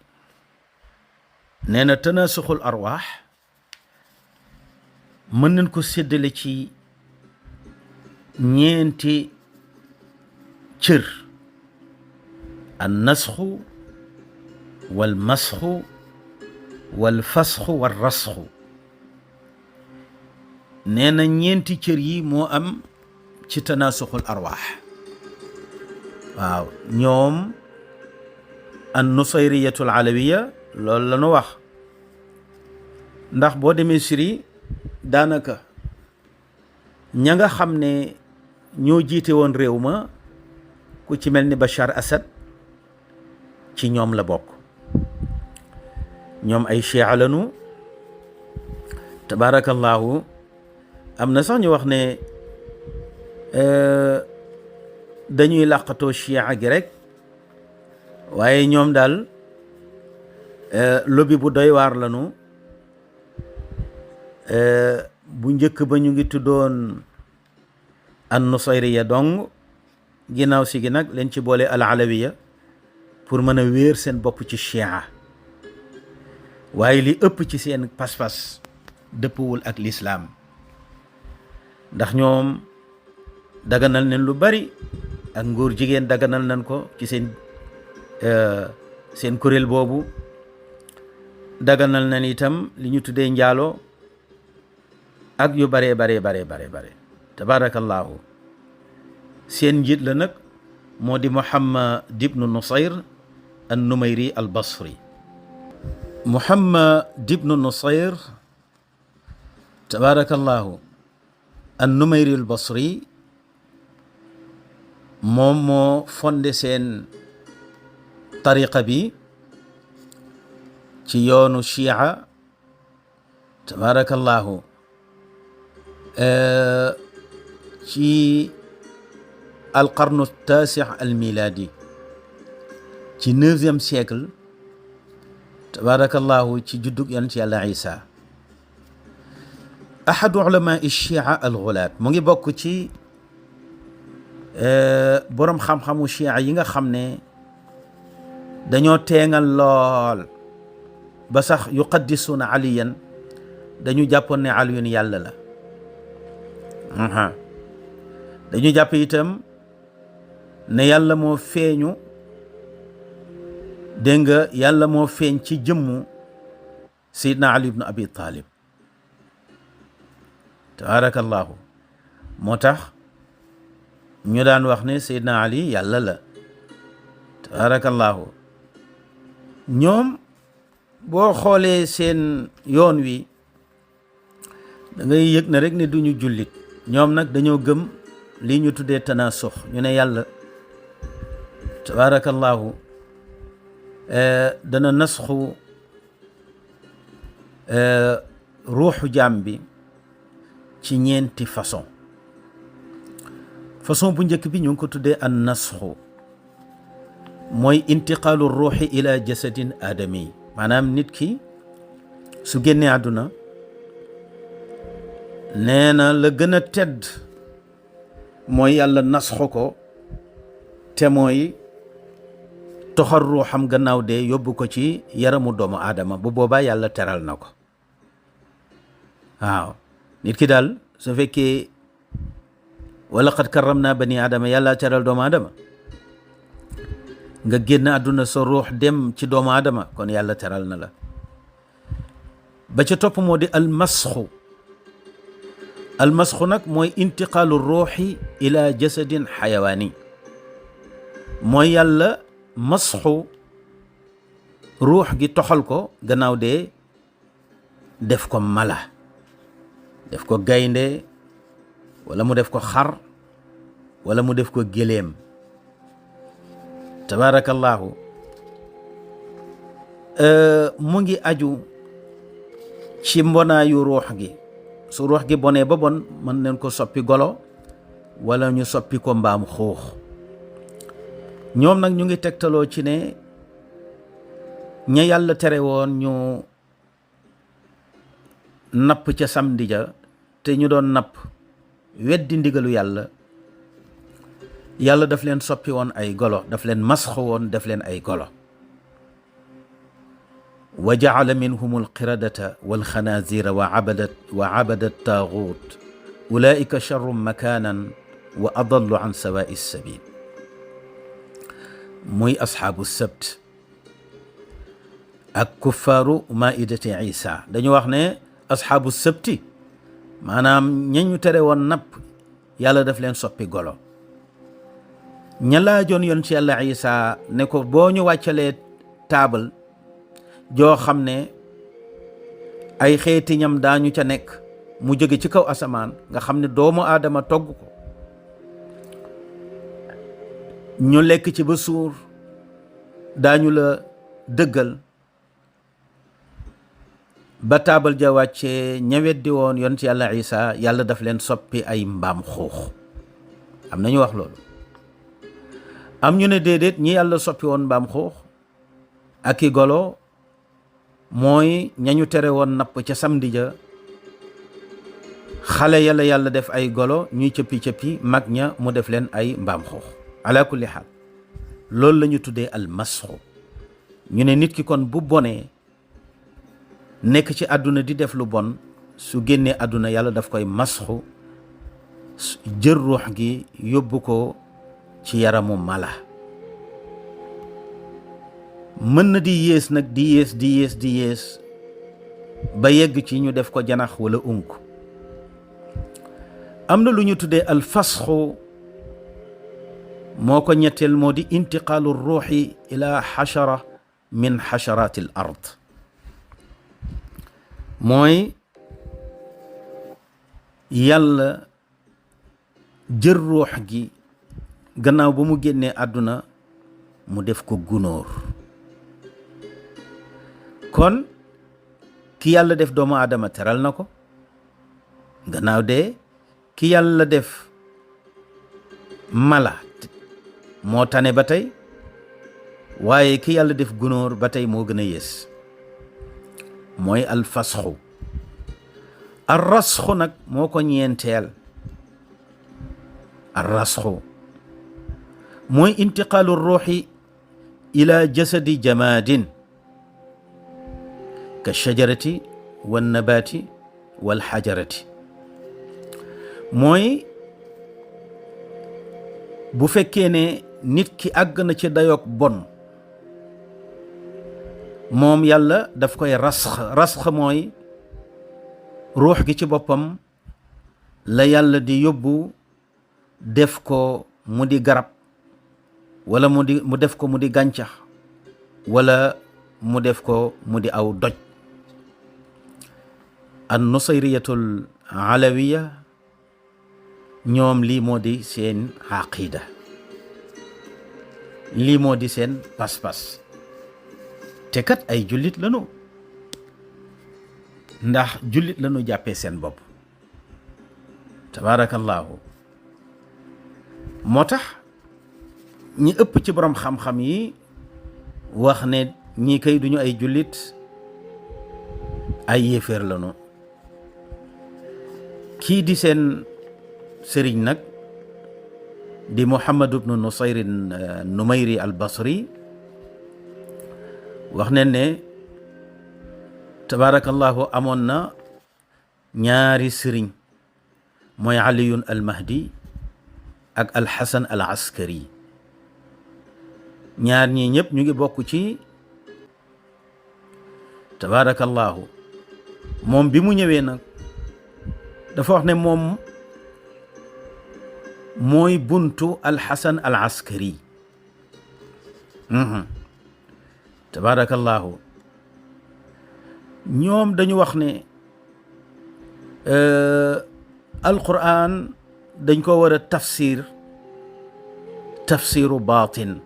[SPEAKER 1] nee na tanaasuxul arwaax mën nañ ko séddale ci ñeenti cër: an nasxu wal masxu wal fasxu wal rasxu. nee na ñeenti cër yi moo am ci tanaasuxul arwaax. waaw ñoom an nusayriyatul alawiya loolu la ñu wax, ndax boo demee Syrie daanaka ña nga xam ne ñoo jiite woon réew ma ku ci mel ni Bachar Assad ci ñoom la bokk. ñoom ay chia lanu tabarakallahu. am na sax ñu wax ne dañuy làqatoo chia gi rek, waaye ñoom daal lobby bu doy waar lanu. bu njëkk ba ñu ngi tuddoon an nusayriya dong, ginnaaw si gi nag leen ci boole al alawiya pour mën a wéer seen bopp ci chia. waaye li ëpp ci seen pas-pas dëppwul ak lislaam, ndax ñoom daganal nañ lu bari ak ngóor jigéen daganal nañ ko ci seen kuréel boobu. daganal nañ itam li ñu tuddee njaaloo ak yu bare tabarakallahu. seen njiit la nag moo di Muhammad ibnu Nusayr an Numayri al Basri. Muhammad ibnu Nusayr tabarakallahu an Numayri al Basri moom moo fondé seen tariqa bi ci yoonu chia tabarakallahu ci alqarnu taasix almiladi, ci 9e siècle tabarakallahu, ci juddug yonent yàlla Isa. ahadu ulama chia alxulaat mu ngi bokk ci boroom xam-xamu chia yi nga xam ne dañoo teengal lool ba sax yuqaddisuuna aliyan, dañu jàppoon ne aliyun yàlla la. dañu jàpp itam ne yàlla moo feeñu, dégg nga, yàlla moo feeñ ci jëmmu Seydina Ali ibnu Abi Talib tabarakallahu. moo tax ñu daan wax ne Seydina Ali yàlla la tabarakallahu. ñoom boo xoolee seen yoon wi da ngay yëg na rek ne duñu jullit. ñoom nag dañoo gëm lii ñu tuddee tanaasux. ñu ne yàlla tabarakallahu dana nasxu ruuxu jaam bi ci ñeenti façon. bu njëkk bi ñu ngi ko tuddee an nasxu, mooy intiqaalu ruuxi ila jasadin aadami. maanaam nit ki su génnee àdduna, nee na la gën a tedd mooy yàlla nasxu ko, te mooy toxal ruuxam gannaaw dee yóbbu ko ci yaramu doomu aadama. bu boobaa yàlla teral na ko. waaw nit ki daal su fekkee wala qad karramna bani aadama, yàlla teral doomu aadama, nga génn àdduna sa ruux dem ci doomu aadama, kon yàlla teral na la. ba ca topp moo di almasxu. almasxu nag mooy intiqaalu ruuxi ila jasadin xayawaani, mooy yàlla masxu ruux gi toxal ko gannaaw dee def ko mala, def ko gaynde, wala mu def ko xar, wala mu def ko géléem tabarakallahu. mu ngi aju ci mbonaayu ruux gi. su ruux gi bonee ba bon mën nañ ko soppi golo wala ñu soppi ko mbaam xuux. ñoom nag ñu ngi tegtaloo ci ne ña yàlla tere woon ñu napp ca samedi ja te ñu doon napp weddi ndigalu yàlla, yàlla daf leen soppi woon ay golo, daf leen masxo woon def leen ay golo. wa jaala minhum alqiradata walxanaazira wa abada taaguut ulaika charru makanan wa adallu an sawaai sabil. muy asxaabu sabt ak kuffaaru maidati isa. dañu wax ne asxaabu sabti maanaam ñañu tere woon napp yàlla daf leen soppi golo. ña laajoon yoon ci yàlla isa ne ko boo ñu wàccalee taabal joo xam ne ay xeeti ñam daañu ca nekk mu jóge ci kaw asamaan nga xam ne doomu aadama togg ko, ñu lekk ci ba suur, daañu la dëggal. ba taabal ja wàccee ña weddi woon yoon ci yàlla isa yàlla daf leen soppi ay mbaam xuux. am nañu wax loolu. am ñu ne déedéet, ñi yàlla soppi woon mbaam xuux ak i golo mooy ñañu tere woon napp ca samedi ja, xale yàlla yàlla def ay golo ñuy cëppi-cëppi, mag ña mu def leen ay mbaam xuux. ala kulli xaal loolu la ñu tuddee al masxu. ñu ne nit ki kon bu bonee nekk ci àdduna di def lu bon, su génnee àdduna yàlla daf koy masxu, jël ruux gi yóbbu ko ci yaramu mala. mën na di yées nag di yées ba yegg ci ñu def ko janax wala unk. am na lu ñu tuddee al fasxu, moo ko ñetteel, moo di intiqaalu ruuxi ila xachara min xacharaati al ard. mooy yàlla jël ruux gi gannaaw ba mu génnee àdduna mu def ko gunóor. kon ki yàlla def doomu aadama teral na ko gannaaw de ki yàlla def mala moo tane ba tey, waaye ki yàlla def gunóor ba tey moo gën a yées. mooy alfasxu. arrasxu nag moo ko ñeenteel. arrasxu mooy intiqaalu ruuxi ila jasadi jamaadin ka shajarati wan nabaati wal xajarati. mooy bu fekkee ne nit ki àgg na ci dayoog bon, moom yàlla daf koy rasx mooy ruux gi ci boppam la yàlla di yóbbu def ko mu di garab, wala mu def ko mu di gàncax, wala mu def ko mu di aw doj. an nusayriyatul alawiya ñoom lii moo di seen aqida, lii moo di seen pas-pas. te kat ay jullit lañu, ndax jullit lañu jàppee seen bopp. tabaarakallaahu. moo tax ñi ëpp ci borom xam-xam yi wax ne ñii kay duñu ay jullit, ay yéeféer lañu. kii di seen sëriñ nag di Muhammad ibnu Numayri al Basri wax ne ne tabarakallahu amoon na ñaari sëriñ, mooy Aliyun al Mahdi ak al Hasan al Askari. ñaar ñii ñëpp ñu ngi bokk ci tabarakallahu. moom bi mu ñëwee nag dafa wax ne moom mooy buntu al Hasan al Askari. tabarakallahu. ñoom dañu wax ne alquran dañ ko war a tafsiru baatin.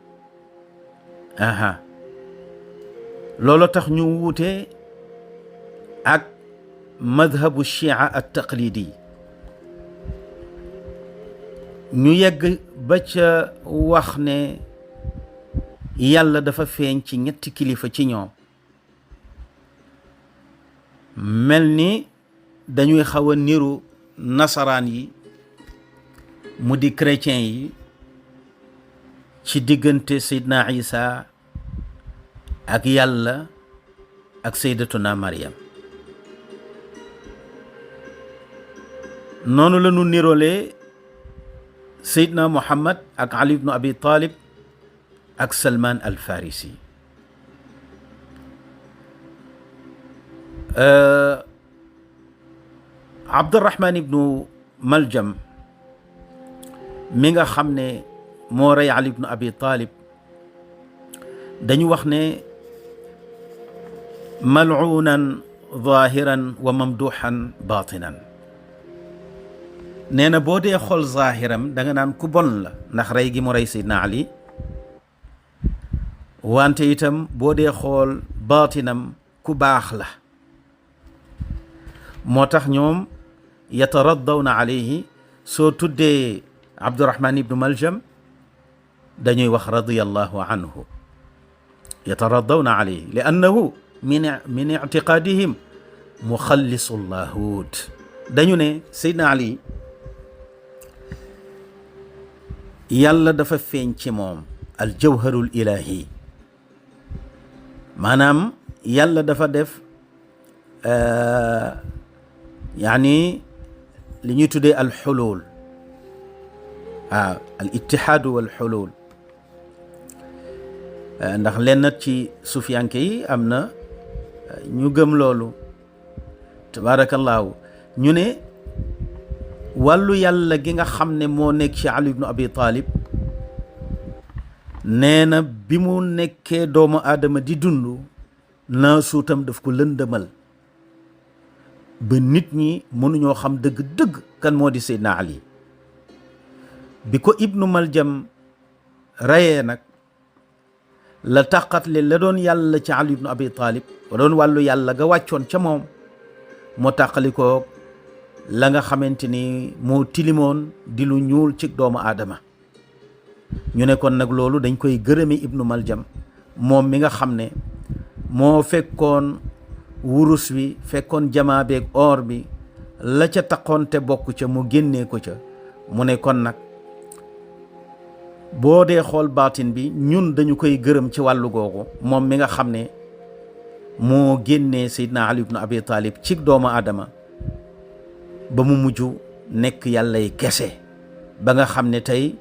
[SPEAKER 1] loolu tax ñu wuute ak madhabu chia at taqlidi. ñu yegg ba ca wax ne yàlla dafa feeñ ci ñetti kilifa ci ñoom, mel ni dañuy xaw a niru nasaraan yi mu di chrétien yi ci diggante Seydina Isa ak yàlla ak Seydatuna Maryam. noonu la ñu nirolee Seydina Muhammad ak Ali ibnu Abi Talib ak Salman al Farisi. Abdurrahman ibnu Maljam mi nga xam ne moo rey Ali ibnu Abi Talib, dañu wax ne mal'uunan zahiran wa mamduhan batinan. nee na boo dee xool zahiram da nga naan ku bon la ndax rey gi mu rey Seydina Ali, wante itam boo dee xool baatinam ku baax la. moo tax ñoom yataraddawna alayhi, soo tuddee Abdurrahman ibnu Maljam dañuy wax radiyallahu anhu, yataraddawna alayhi li annahu min ictiqaadihim muxallisu llahuut. dañu ne Seydina Ali yàlla dafa feeñ ci moom al jawharul ilahi, maanaam yàlla dafa def yaani li ñuy tuddee al xulul, al ittihaadu wal xulul. ndax lenn ci sufiyanke yi am na ñu gëm loolu, tabaarakallaahu. ñu ne wàllu yàlla gi nga xam ne moo nekk ci Ali ibnu Abi Talib, nee na bi mu nekkee doomu aadama di dund naa suutam daf ko lëndëmal ba nit ñi mënuñoo xam dëgg-dëgg kan moo di Seydina Ali. bi ko ibnu Maljam rayee nag la taqatle la doon yàlla ci Ali ibnu Abi Talib, wa doon wàllu yàlla ga wàccoon ca moom, moo tàqali ko la nga xamante ni moo tilimoon di lu ñuul ci doomu aadama. ñu ne kon nag loolu dañ koy gërëme ibnu Maljam, moom mi nga xam ne moo fekkoon wurus wi, fekkoon jamaa beeg or bi, la ca taqoon te bokk ca mu génnee ko ca. mu ne kon nag boo dee xool baatin bi ñun dañu koy gërëm ci wàllu googu, moom mi nga xam ne moo génnee Seydina Ali ibnu Abi Talib ci doomu aadama ba mu mujj nekk yàllay kese, ba nga xam ne tey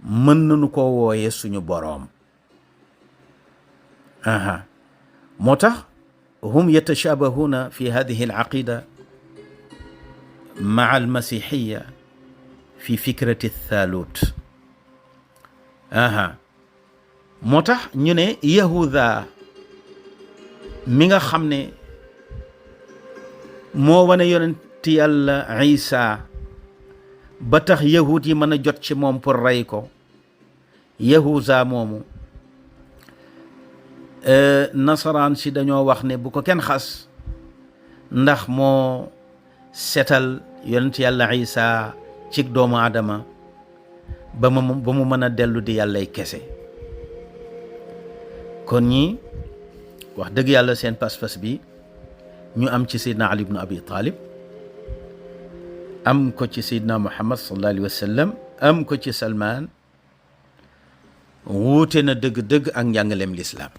[SPEAKER 1] mën nañu ko wooye suñu boroom. moo tax hum yatashaabahuna fi hadihi al aqida maa al masixiya fi fikrati thalut. moo tax ñu ne yahuda mi nga xam ne moo wane yonenti yàlla Isa ba tax yahud yi mën a jot ci moom pour rey ko, yahuda moomu nasaraan si dañoo wax ne bu ko kenn xas ndax moo setal yonent yàlla Isa ci doomu aadama ba mu mën a dellu di yàllay kese. kon ñi wax dëgg yàlla seen pas-pas bi ñu am ci Seydina Ali ibnu Abi Talib, am ko ci Seydina Muhammad sallallahu alayhi wa sallam, am ko ci Salman, wuute na dëgg-dëgg ak njàngaleem lislaam.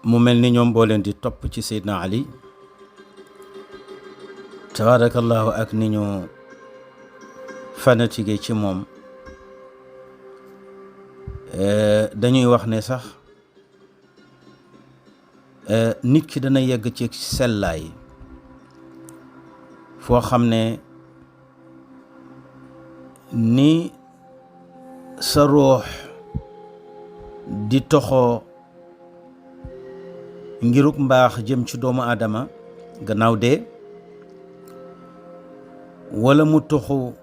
[SPEAKER 1] mu mel ni ñoom boo leen di topp ci Seydina Ali, tabarakallahu, ak ni ñu fanatique ci moom, dañuy wax ne sax nit ki dana yegg ci sellaay foo xam ne ni sa ruux di toxoo ngiruk mbaax jëm ci doomu aadama gannaaw dee, wala mu toxu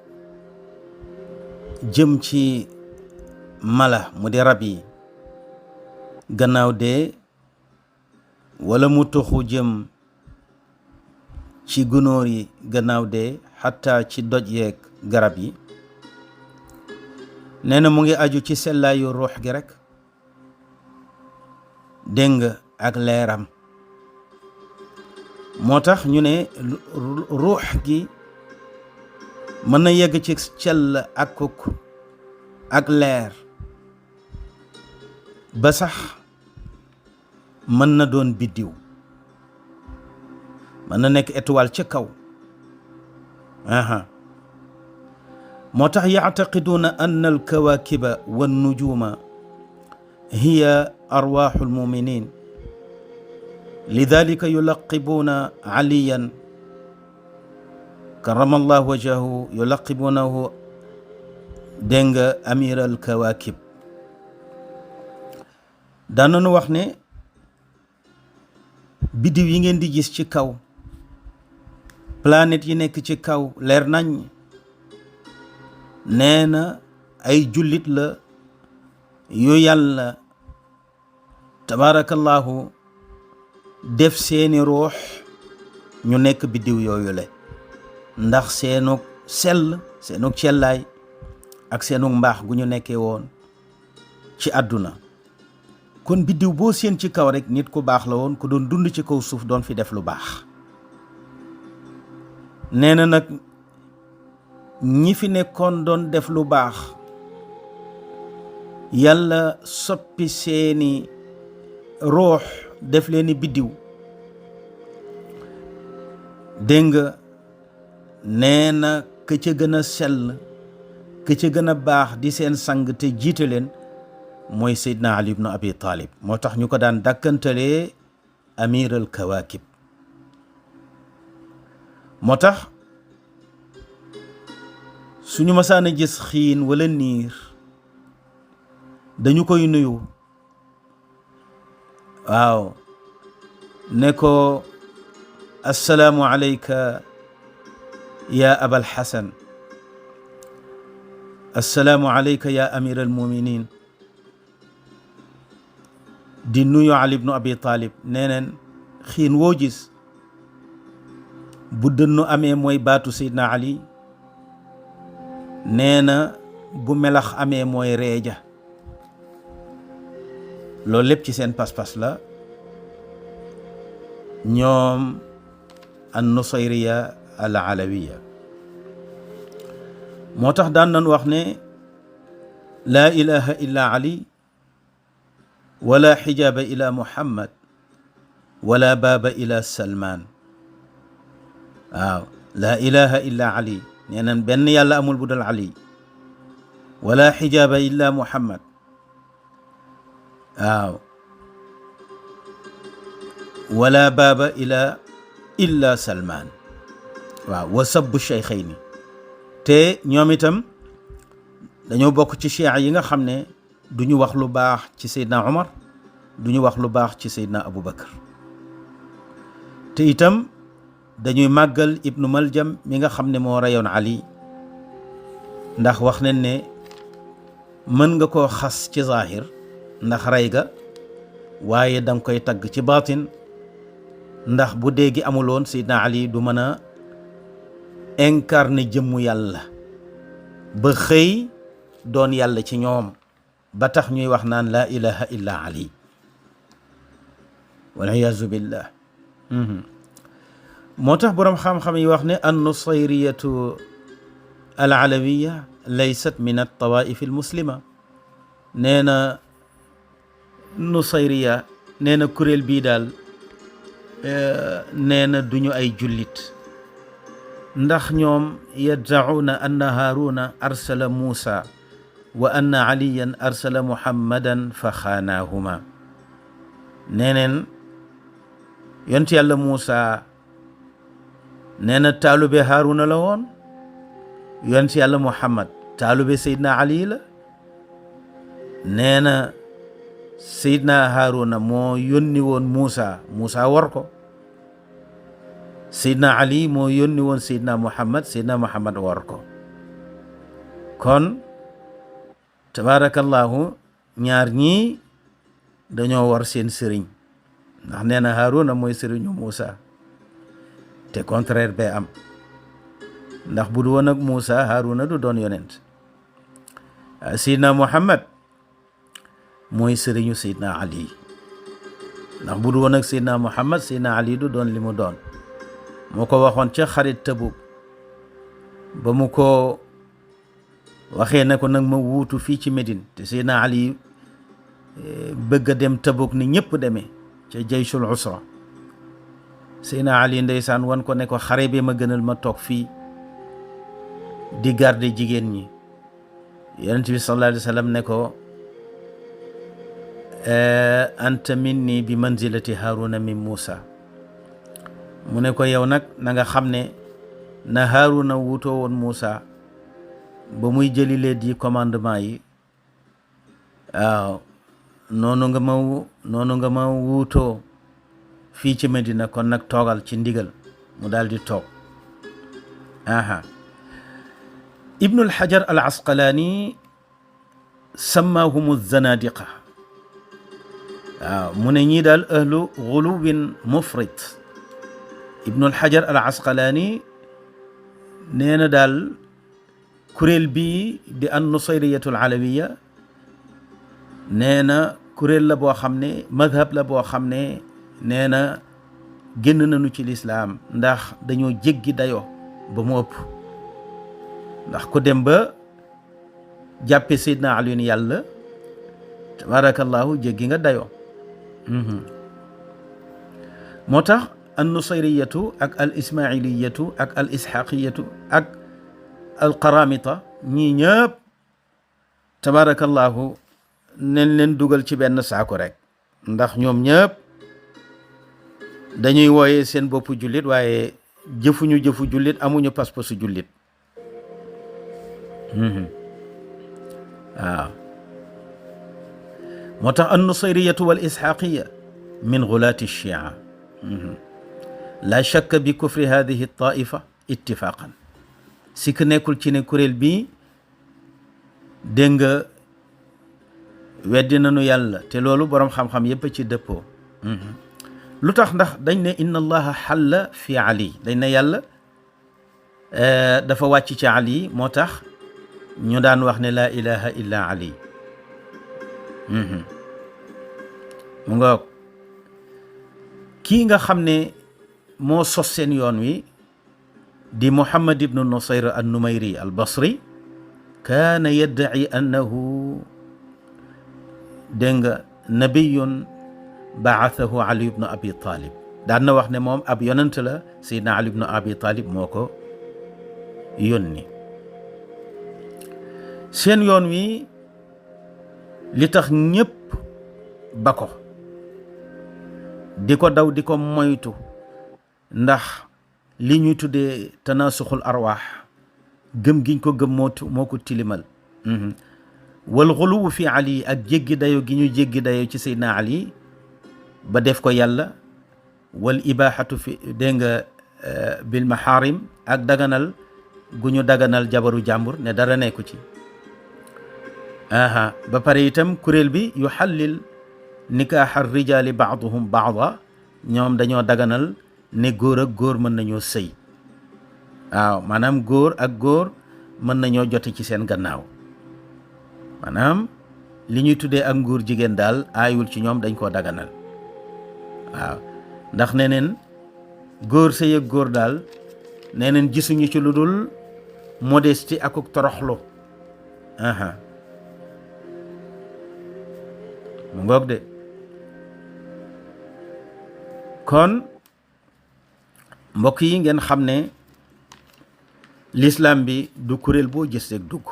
[SPEAKER 1] jëm ci mala mu di rab yi, gannaaw dee wala mu toxu jëm ci gunóor yi gannaaw dee xataa ci doj yeeg garab yi nee na mu ngi aju ci sellaayu ruux gi rek dégg nga ak leeram moo tax ñu ne ruux gi mën na yegg ci cell ak kuk ak leer ba sax mën na doon biddiw mën na nekk étoile ca kaw moo tax yactaqiduuna anna alkawaakiba wannujuuma hiya arwaaxu almuminin lidalika yulaqibuuna caliyan karama allahu wajahu yulaqibuunahu dégg nga amir alkawaakib daan nañu wax ne biddiw yi ngeen di gis ci kaw planète yi nekk ci kaw leer nañ nee na ay jullit la yu yàlla tabaarakallahu def seeni ruux ñu nekk biddiw yooyu le ndax seenug sell seenug cellaay ak seenug mbaax gu ñu nekkee woon ci àdduna kon biddiw boo seen ci kaw rek nit ku baax la woon ku doon dund ci kaw suuf doon fi def lu baax nee na nag ñi fi nekkoon doon def lu baax yàlla soppi seeni ruux def leeni biddiw dégg nga nee na ka ca gën a sell ka ca gën a baax di seen sang te jiite leen mooy Seydina Ali ibnu Abi Talib moo tax ñu ko daan dàkkantalee amir al kawaakib moo tax suñu masaan a gis xiin wala niir dañu koy nuyu waaw ne ko assalaamu alayka ya abal xasan assalaamu alayka ya amir al muminin di nuyu Ali ibnu Abi Talib nee neen xiin woo gis bu dënnu amee mooy baatu Seydina Ali nee na bu melax amee mooy reeja loolu lépp ci seen pas-pas la ñoom an nusayriya al alawiya moo tax daan nañ wax ne laa ilaha illa ali wala xijaaba ila muhammad wala baaba ila salman waaw laa ilaha illa ali nee nañ benn yàlla amul bu dul ali wala xijaaba illa muhammad waaw wala baaba illa salman waaw wa sabbu cheikhayni te ñoom itam dañoo bokk ci chia yi nga xam ne du ñu wax lu baax ci Seydina Omar du ñu wax lu baax ci Seydina Aboubacar te itam dañuy màggal ibnu Maljam mi nga xam ne moo reyoon Ali ndax wax nañ ne mën nga koo xas ci zahir ndax rey ga waaye danga koy tagg ci baatin ndax bu dee gi amuloon Seydina Ali du mën a incarner jëmmu yàlla ba xëy doon yàlla ci ñoom ba tax ñuy wax naan laa ilaha illa ali waliyaazu billah moo tax boroom xam-xam yi wax ne an nusayriyatu al alawiya laysat min al tawaif al muslima nee na nusayriya nee na kuréel bii daal nee na duñu ay jullit ndax ñoom yaddacuuna anna haaruna arsala muusa wa anna aliyan arsala muhammadan fa xaanaahuma neneen yonent yàlla muusa nee na taalube haaruna la woon yonent yàlla muhammad taalube seydna ali la nee na seydna haaruna moo yónni woon muusa muusa war ko seydna ali moo yónni woon seydna muhammad war ko kon tabaarakallahu ñaar ñii dañoo war seen sëriñ ndax nee na Haaruna mooy sëriñu Muusa te contraire bee am ndax bu du woon ak Muusa Haaruna du doon yonent Seydina Muhammad mooy sëriñu Seydina Ali ndax bu du woon ak Seydina Muhammad Seydina Ali du doon li mu doon moo ko waxoon ca xarit Tabuk ba mu ko waxee ne ko nag ma wuutu fii ci Médine te Seydina Ali bëgg a dem Tabuk ni ñëpp demee ca jayshul usra Seydina Ali ndeysaan wan ko ne ko xare bi ma gënal ma toog fii di garde jigéen ñi yonent bi sallallahu alayhi wa sallam ne ko anta minni bi manzilati Haaruna min Muusa mu ne ko yow nag na nga xam ne na Haaruna wuutoo woon Muusa ba muy jëli leen di commandement yi waaw noonu nga ma wuutoo fii ci Medina kon nag toogal ci ndigal mu daal di toog Ibnul Hajar al Asqalaani sammaahum zanadiqa waaw mu ne ñii daal ahlu guluwin mufrit Ibnul Hajar al Asqalaani nee na daal kuréel bii di an nusayriyatul alawiya nee na kuréel la boo xam ne madhab la boo xam ne nee na génn nañu ci lislaam ndax dañoo jéggi dayoo ba mu ëpp ndax ku dem ba jàppe Seydina Aliyun yàlla tabarakallahu jéggi nga dayoo moo tax an nusayriyatu ak al ismailiyatu ak al ishaqiyatu ak al qaramita ñii ñëpp tabarakallahu nañ leen dugal ci benn saako rek ndax ñoom ñëpp dañuy wooye seen boppu jullit waaye jëfuñu jëfu jullit amuñu pas-pasu jullit waaw moo tax an nusayriyatu wal ishaqiya min gulaati shia la shakka bi kufri hadihi taifa ittifaqan sikk nekkul ci ne kuréel bii dégg nga weddi nañu yàlla te loolu boroom xam-xam yépp ci dëppoo lu tax ndax dañ ne inna allaha xalla fi ali dañ ne yàlla dafa wàcc ci ali moo tax ñu daan wax ne laa ilaha illa ali mu nga kii nga xam ne moo sos seen yoon wi di Muhammad ibnu Nusayr an-Numayri al-Basri kaana yaddaci annahu dégg nga nabiyun baathahu Ali ibnu Abi Talib daan na wax ne moom ab yonent la Seydina Ali ibnu Abi Talib moo ko yónni seen yoon wi li tax ñëpp ba ko di ko daw di ko moytu ndax li ñuy tuddee tanasuxul arwaax gëm giñ ko gëm moo ko tilimal wal xuluwu fi ali ak jéggi dayo gi ñu jéggi dayo ci Seydina Ali ba def ko yàlla wal ibaaxatu fi dégg nga bil maxaarim ak daganal gu ñu daganal jabaru jàmbur ne dara nekku ci ba pare itam kuréel bi yu xallil nikaaxa rijaali baaduhum baada ñoom dañoo daganal ne góor ak góor mën nañoo sëy waaw maanaam góor ak góor mën nañoo jote ci seen gannaaw maanaam li ñuy tuddee ak nguur jigéen daal aayul ci ñoom dañ koo daganal waaw ndax neneen góor sëy ak góor daal neneen gisuñu ci lu dul modestie ak toroxlu mu ngoog de kon mbokk yi ngeen xam ne l'islam bi du kuréel boo gis rek dugg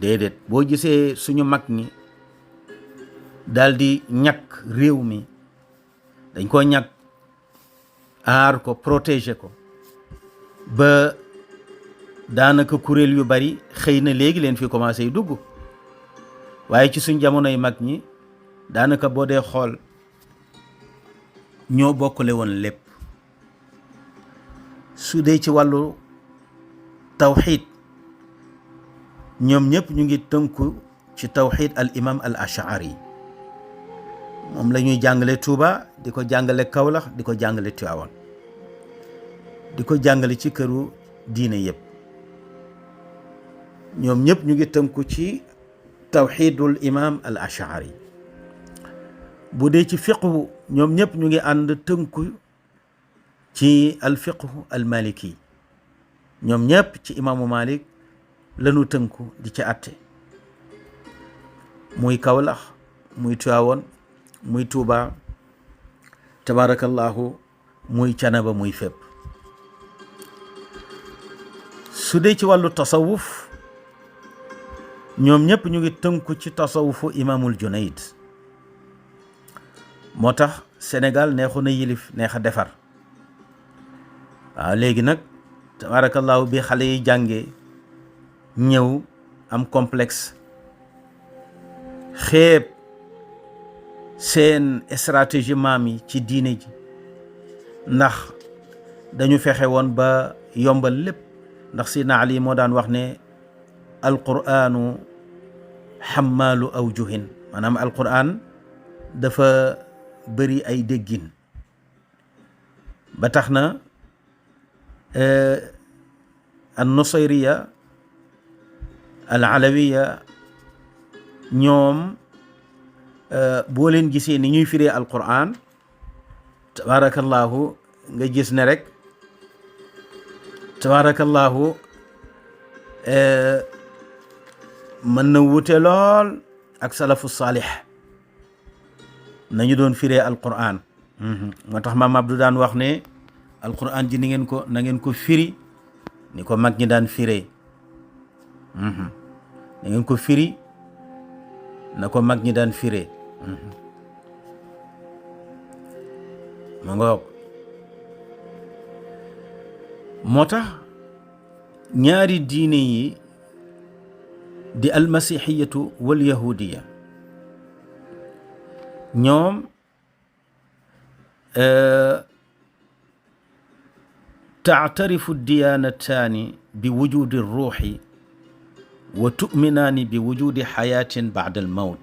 [SPEAKER 1] déedéet boo gisee suñu mag ñi daal di ñàkk réew mi dañ ko ñàkk aar ko protéger ko ba daanaka kuréel yu bari xëy na léegi leen fi commencé dugg waaye ci suñ jamonoy mag ñi daanaka boo dee xool ñoo bokkale woon lépp su dee ci wàllu tawxid ñoom ñëpp ñu ngi tënku ci tawxid al imam al ashari moom la ñuy jàngale Touba di ko jàngale Kaolack di ko jàngale Tivaouane di ko jàngale ci këru diine yëpp. ñoom ñëpp ñu ngi tënku ci tawxidul imam al ashari. bu dee ci fiqhu ñoom ñëpp ñu ngi ànd tënku ci al fiqhu al maliki. ñoom ñëpp ci imaamu Malik lañu tënku di ci atte, muy Kaolack muy Tivaouane muy Touba tabarakallahu muy Canaba muy fépp. su dee ci wàllu tasawuf ñoom ñëpp ñu ngi tënku ci tasawufu imaamul Junayd. moo tax Sénégal neexu na yilif neex a defar. waaw léegi nag tabarakallahu bi xale yi jàngee ñëw am complexe xeeb seen stratégie maam yi ci diine ji, ndax dañu fexe woon ba yombal lépp. ndax Sidna Ali moo daan wax ne alquranu xammaalu awjuhin, maanaam alquran dafa bëri ay déggin. ba tax na an nusayriya al alawiya ñoom boo leen gisee ni ñuy firee alquran tabarakallahu nga gis ne rek tabarakallahu mën na wute lool ak salafu saalih nañu doon firee alquran. moo tax maam Abdou daan wax ne alquran ji na ngeen ko firi ni ko mag ñi daan firee. na ngeen ko firi na ko mag ñi daan firee. ma ngoog moo tax ñaari diine yi di almasihiyatu wal yahudiya ñoom taatarifu diyanataani bi wujudi ruuxi wa tu'minaani bi wujudi xayaatin bacda almawt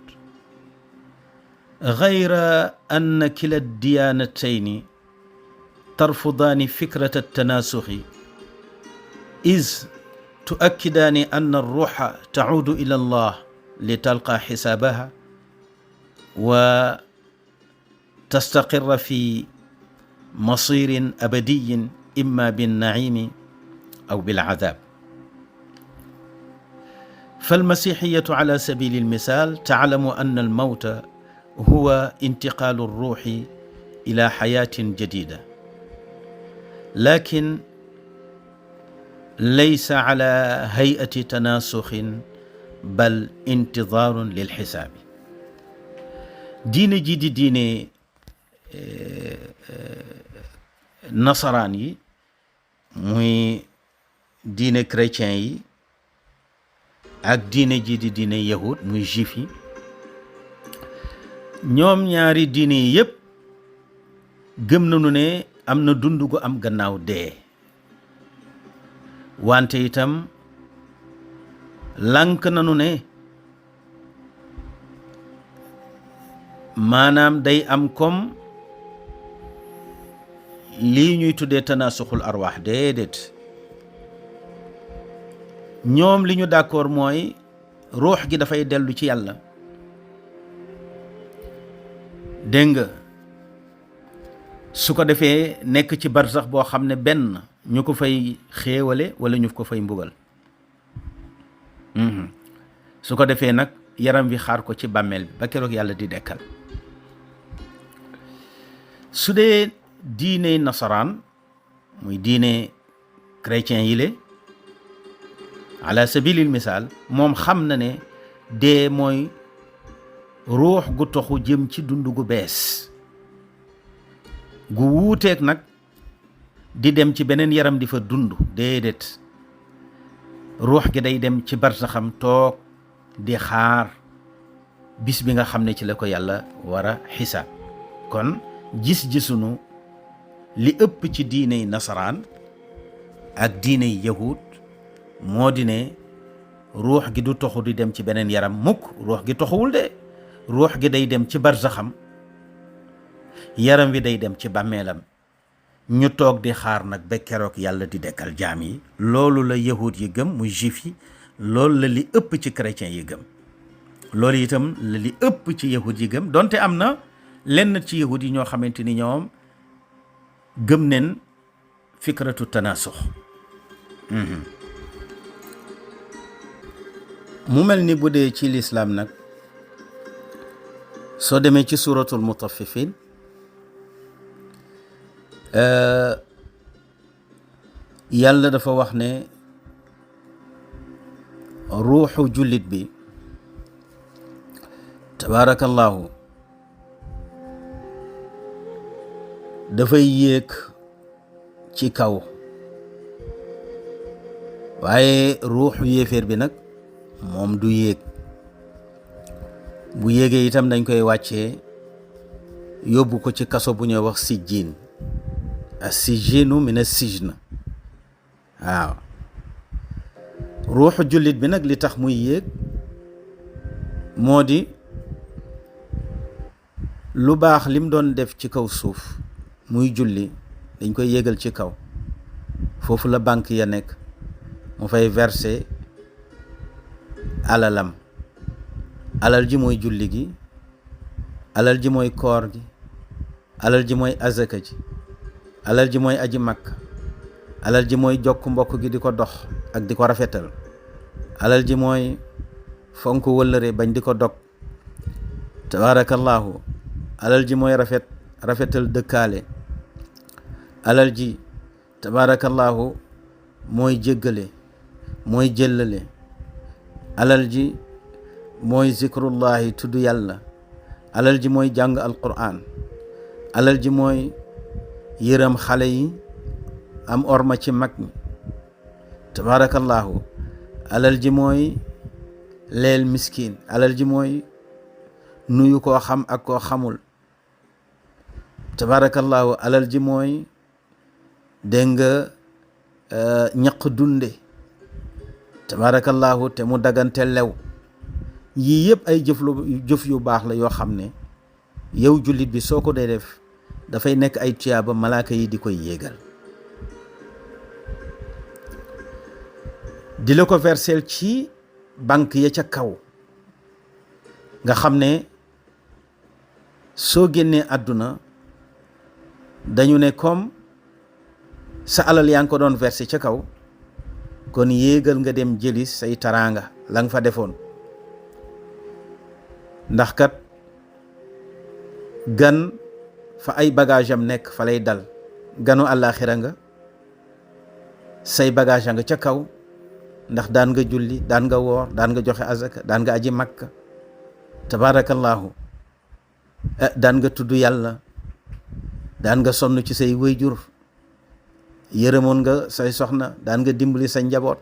[SPEAKER 1] gayra anna kila addiyanatayni tarfudaani fikrata altanasuxi iz tuakkidaani anna alruuxa tacuudu ila allah litalqa xisaabaha wa tastaqirra fi masirin abadiyin imma binnaimi aw bilcadaab. falmasixiyatu ala sabili almisal taclamu anna almawta huwa intiqaalu alruuxi ila xayaatin jadida lakin laysa ala hay'ati tanaasuxin bal intidaarun lilxisaabi. diine ji di diine nasaraan yi muy diine chrétien yi ak diine ji di diine yahud muy juif yi, ñoom ñaari diine yi yëpp gëm nañu ne am na dund gu am gannaaw dee, wante itam lànk nañu ne maanaam day am comme lii ñuy tuddee tanaasuxul arwaax. déedéet, ñoom li ñu d'accord mooy ruux gi dafay dellu ci yàlla. dégg nga, su ko defee nekk ci barsax boo xam ne benn ñu ko fay xéewale wala ñu ko fay mbugal. su ko defee nag yaram wi xaar ko ci bàmmeel bi ba keroog yàlla di dekkal. su dee diine nasaraan muy diine chrétien yi le ala sabilil misaal, moom xam na ne dee mooy ruux gu toxu jëm ci dund gu bees gu wuuteeg nag di dem ci beneen yaram di fa dund. déedéet, ruux gi day dem ci barsaxam toog di xaar bis bi nga xam ne ci la ko yàlla war a xisaab. kon gis-gisunu li ëpp ci diiney nasaraan ak diiney yahud moo di ne ruux gi du toxu di dem ci beneen yaram mukk. ruux gi toxuwul de, ruux gi day dem ci barsaxam yaram wi day dem ci bàmmeelam ñu toog di xaar nag ba keroog yàlla di dekkal jaam yi. loolu la yahud yi gëm muy juif yi, loolu la li ëpp ci chrétien yi gëm, loolu itam la li ëpp ci yahud yi gëm, donte am na lenn ci yahud yi ñoo xamante ni ñoom gëm neen fikratu tanasux. mu mel ni bu dee ci lislaam nag soo demee ci suratul mutaffifin yàlla dafa wax ne ruuxu jullit bi tabaarakallahu dafay yéeg ci kaw, waaye ruuxu yéeféer bi nag moom du yéeg. bu yéegee itam dañ koy wàccee yóbbu ko ci kaso bu ñuy wax sijjiin, as-sijjiinu mina sijn. waaw ruuxu jullit bi nag li tax muy yéeg moo di lu baax lim doon def ci kaw suuf muy julli, dañ koy yéegal ci kaw. foofu la banque ya nekk, mu fay verser alalam. alal ji mooy julli gi, alal ji mooy koor gi, alal ji mooy azaka ji, alal ji mooy aji makka, alal ji mooy jokk mbokk gi di ko dox ak di ko rafetal, alal ji mooy fonk wëllëre bañ di ko dog, tabarakallahu. alal ji mooy rafetal dëkkaale, alal ji tabarakallahu mooy jéggale, mooy jëllale, alal ji mooy zikrullahi tudd yàlla, alal ji mooy jàng alquran, alal ji mooy yërëm xale yi, am orma ci mag ñi, tabarakallahu. alal ji mooy leel miskin, alal ji mooy nuyu koo xam ak koo xamul, tabarakallahu. alal ji mooy dégg nga ñaq dunde, tabarakallahu, te mu dagante lew. yii yëpp ay jëf yu baax la yoo xam ne yow jullit bi soo ko dee def dafay nekk ay tuyaaba, malaaka yi di koy yéegal, di la ko versel ci banque ya ca kaw. nga xam ne soo génnee àdduna dañu ne comme sa alal yaa ngi ko doon versé ca kaw, kon yéegal nga dem jëli say taraanga la nga fa defoon. ndax kat gan fa ay bagage am nekk fa lay dal, ganu àllaaxira nga, say bagage nga ca kaw, ndax daan nga julli, daan nga woor, daan nga joxe azaka, daan nga aji makka, tabarakallahu. daan nga tudd yàlla, daan nga sonn ci say wayjur, yërëmoon nga say soxna, daan nga dimbali sa njaboot.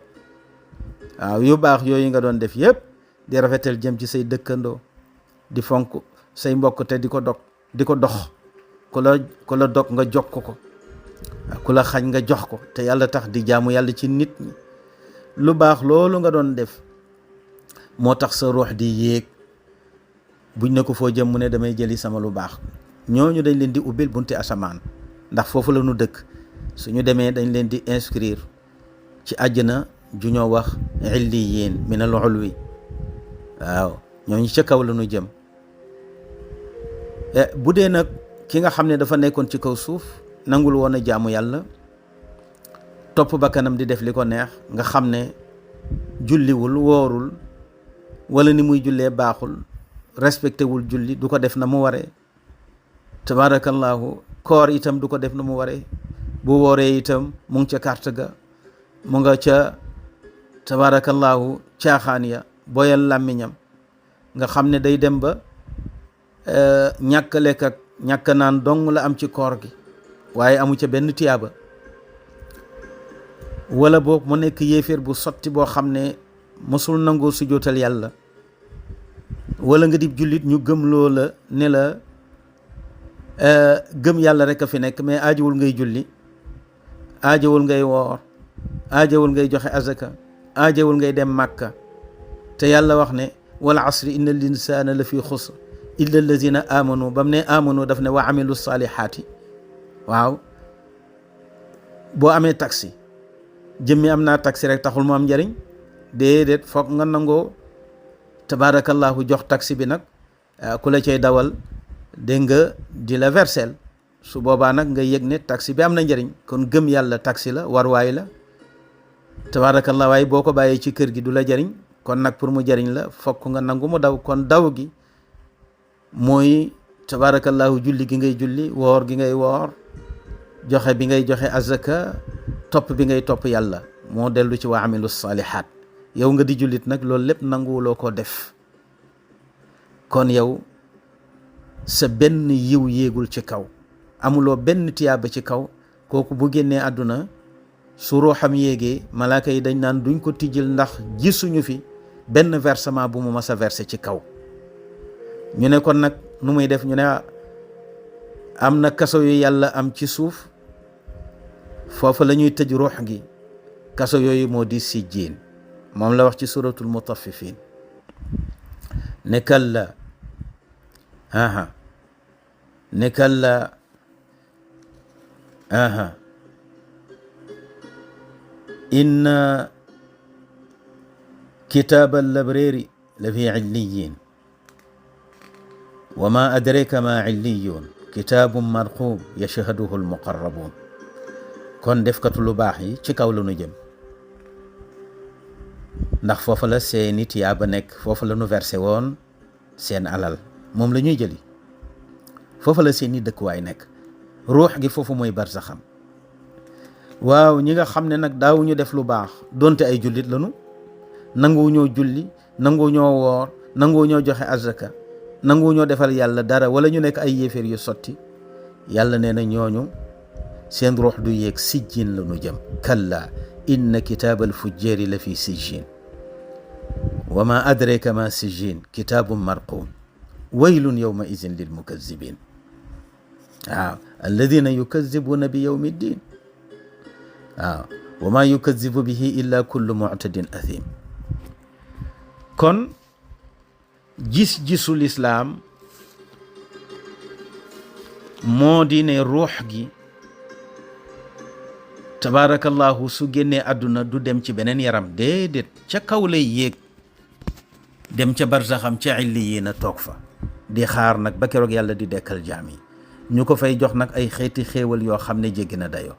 [SPEAKER 1] waaw yu baax yooyu nga doon def yépp di rafetal jëm ci say dëkkandoo, di fonk say mbokk te di ko dog, di ko dox. ku la dog nga jokk ko, ku la xañ nga jox ko te yàlla tax, di jaamu yàlla ci nit ñi. lu baax loolu nga doon def moo tax sa ruux di yéeg. buñ ne ko foo jëm mu ne damay jëli sama lu baax. ñooñu dañ leen di ubbil bunti asamaan, ndax foofu la ñu dëkk. suñu demee dañ leen di inscrire ci àjjana ju ñoo wax illiyin min al ulwi. waaw ñooñu ca kaw la ñu jëm. bu dee nag ki nga xam ne dafa nekkoon ci kaw suuf, nangul woon a jaamu yàlla, topp bakkanam di def li ko neex, nga xam ne julliwul, woorul, wala ni muy jullee baaxul, respecté wul julli, du ko def na mu waree, tabarakallahu. koor itam du ko def na mu waree, bu wooree itam mu ngi ca carte ga, mu nga ca tabarakallahu caaxaan ya, boyal làmmiñam, nga xam ne day dem ba ñàkk lekk ak ñàkk naan dong la am ci koor gi, waaye amu ca benn tiyaaba. wala boog mu nekk yéeféer bu sotti boo xam ne mosul nangoo sujootal yàlla, wala nga di jullit ñu gëm loola ne la gëm yàlla rek a fi nekk, mais aajowul ngay julli, aajowul ngay woor, aajowul ngay joxe azaka, aajowul ngay dem màkka, te yàlla wax ne wal asri inna l insana la fi xusr illa allazina amanu ba mu ne amanu daf ne wa amilu salihaati. waaw boo amee taxi jëmmi am naa taxi rek taxul mu am njëriñ, déedéet foog nga nangoo tabaarakallahu jox taxi bi nag ku la cay dawal dégg nga di la versel. su boobaa nag nga yëg ne taxi bi am na njëriñ. kon gëm yàlla taxi la, warwaay la tabaarakallah, waaye boo ko bàyyee ci kër gi du la jëriñ. kon nag pour mu jëriñ la fokk nga nangu mu daw. kon daw gi mooy tabaarakallahu julli gi ngay julli, woor gi ngay woor, joxe bi ngay joxe azaka, topp bi ngay topp yàlla, moo dellu ci wa amilu salihaat. yow nga di jullit nag loolu lépp nanguwuloo ko def, kon yow sa benn yiw yéegul ci kaw, amuloo benn tiyaaba ci kaw. kooku bu génnee àdduna su ruuxam yéegee malaaka yi dañ naan duñ ko tijjil ndax gisuñu fi benn versement bu mu mas a versé ci kaw. ñu ne kon nag nu muy def, ñu ne am na kaso yu yàlla am ci suuf, foofa la ñuy tëj ruux gi. kaso yooyu moo di sijjiin, moom la wax ci suratul mutaffifin ne kalla ne kalla inna kitaaba al-abrari la fi illiyin wa ma adraka ma illiyun kitaabun marquum yashhaduhu al-muqarrabuun. kon defkatu lu baax yi ci kaw la nu jëm, ndax foofa la seeni tiyaaba nekk, foofa la nu versé woon seen alal, moom la ñuy jëli, foofa la seeni dëkkuwaay nekk. ruux gi foofu mooy barsaxam. waaw ñi nga xam ne nag daawuñu def lu baax donte ay jullit lañu, nanguwu ñoo julli, nanguwu ñoo woor, nanguwu ñoo joxe azaka, nanguwu ñoo defal yàlla dara, wala ñu nekk ay yéeféer yu sotti, yàlla nee na ñooñu seen ruux du yéeg, sijjin la nu jëm. kalla inna kitaabal fujjaari la fi sijjin wa ma adraka ma sijjin kitaabun marquum waylun yawma idin lil mukazzibin. waaw alladina yukazibuuna bi yawmi ddin. waaw wa ma yukazibu bihi illa kullu mu'tadin athim. kon gis-gisu lislaam moo di ne ruux gi tabaarakallahu su génnee àdduna du dem ci beneen yaram, déedéet ca kaw lay yéeg dem ca barzaxam ca illiyiina toog fa di xaar nag ba keroog yàlla di dekkal jaam yi, ñu ko fay jox nag ay xeeti xéewal yoo xam ne jéggi na dayoo.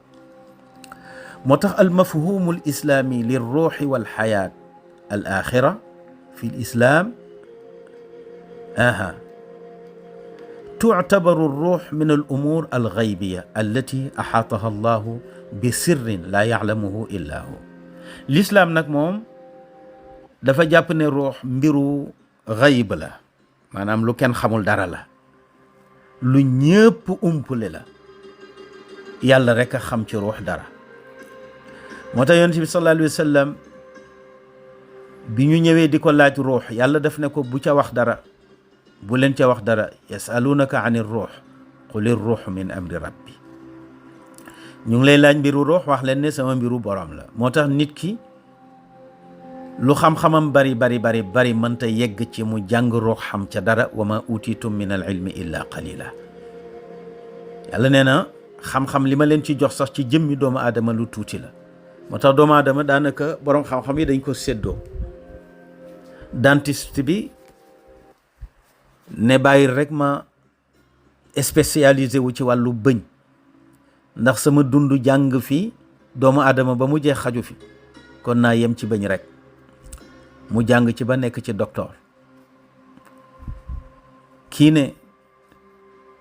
[SPEAKER 1] moo tax al mafhumu al islaami lir ruuxi wal xayaat al axira fi l islaam tuctabaru ruux min al umuur al gaybiya allati axaataha allahu bi sirrin laa yaclamuhu illa hu. l'islaam nag moom dafa jàpp ne ruux mbiru gayb la, maanaam lu kenn xamul dara la, lu ñëpp umpule la, yàlla rek a xam ci ruux dara. moo tax yonent bi sallallahu alayhi wa sallam bi ñu ñëwee di ko laaj ruux, yàlla def ne ko bu ca wax dara, bu leen ca wax dara. yasalunaka ani ruux quli ruux min amri rabbi. ñu ngi lay laaj mbiru ruux, wax leen ne sama mbiru borom la. moo tax nit ki lu xam-xamam bari bari bari bari mënta yegg ci mu jàng ruux xam ca dara. wa ma utitum min al ilmi illa qalila. yàlla nee na xam-xam li ma leen ci jox sax ci jëmmi doomu aadama lu tuuti la. moo tax doomu aadama daanaka borom xam-xam yi dañ ko séddoo. dentiste bi ne bàyyi rek ma spécialisé wu ci wàllu bëñ, ndax sama dund jàng fi doomu aadama ba mu jeex xaju fi, kon naa yem ci bëñ rek. mu jàng ci ba nekk ci docteur. kii ne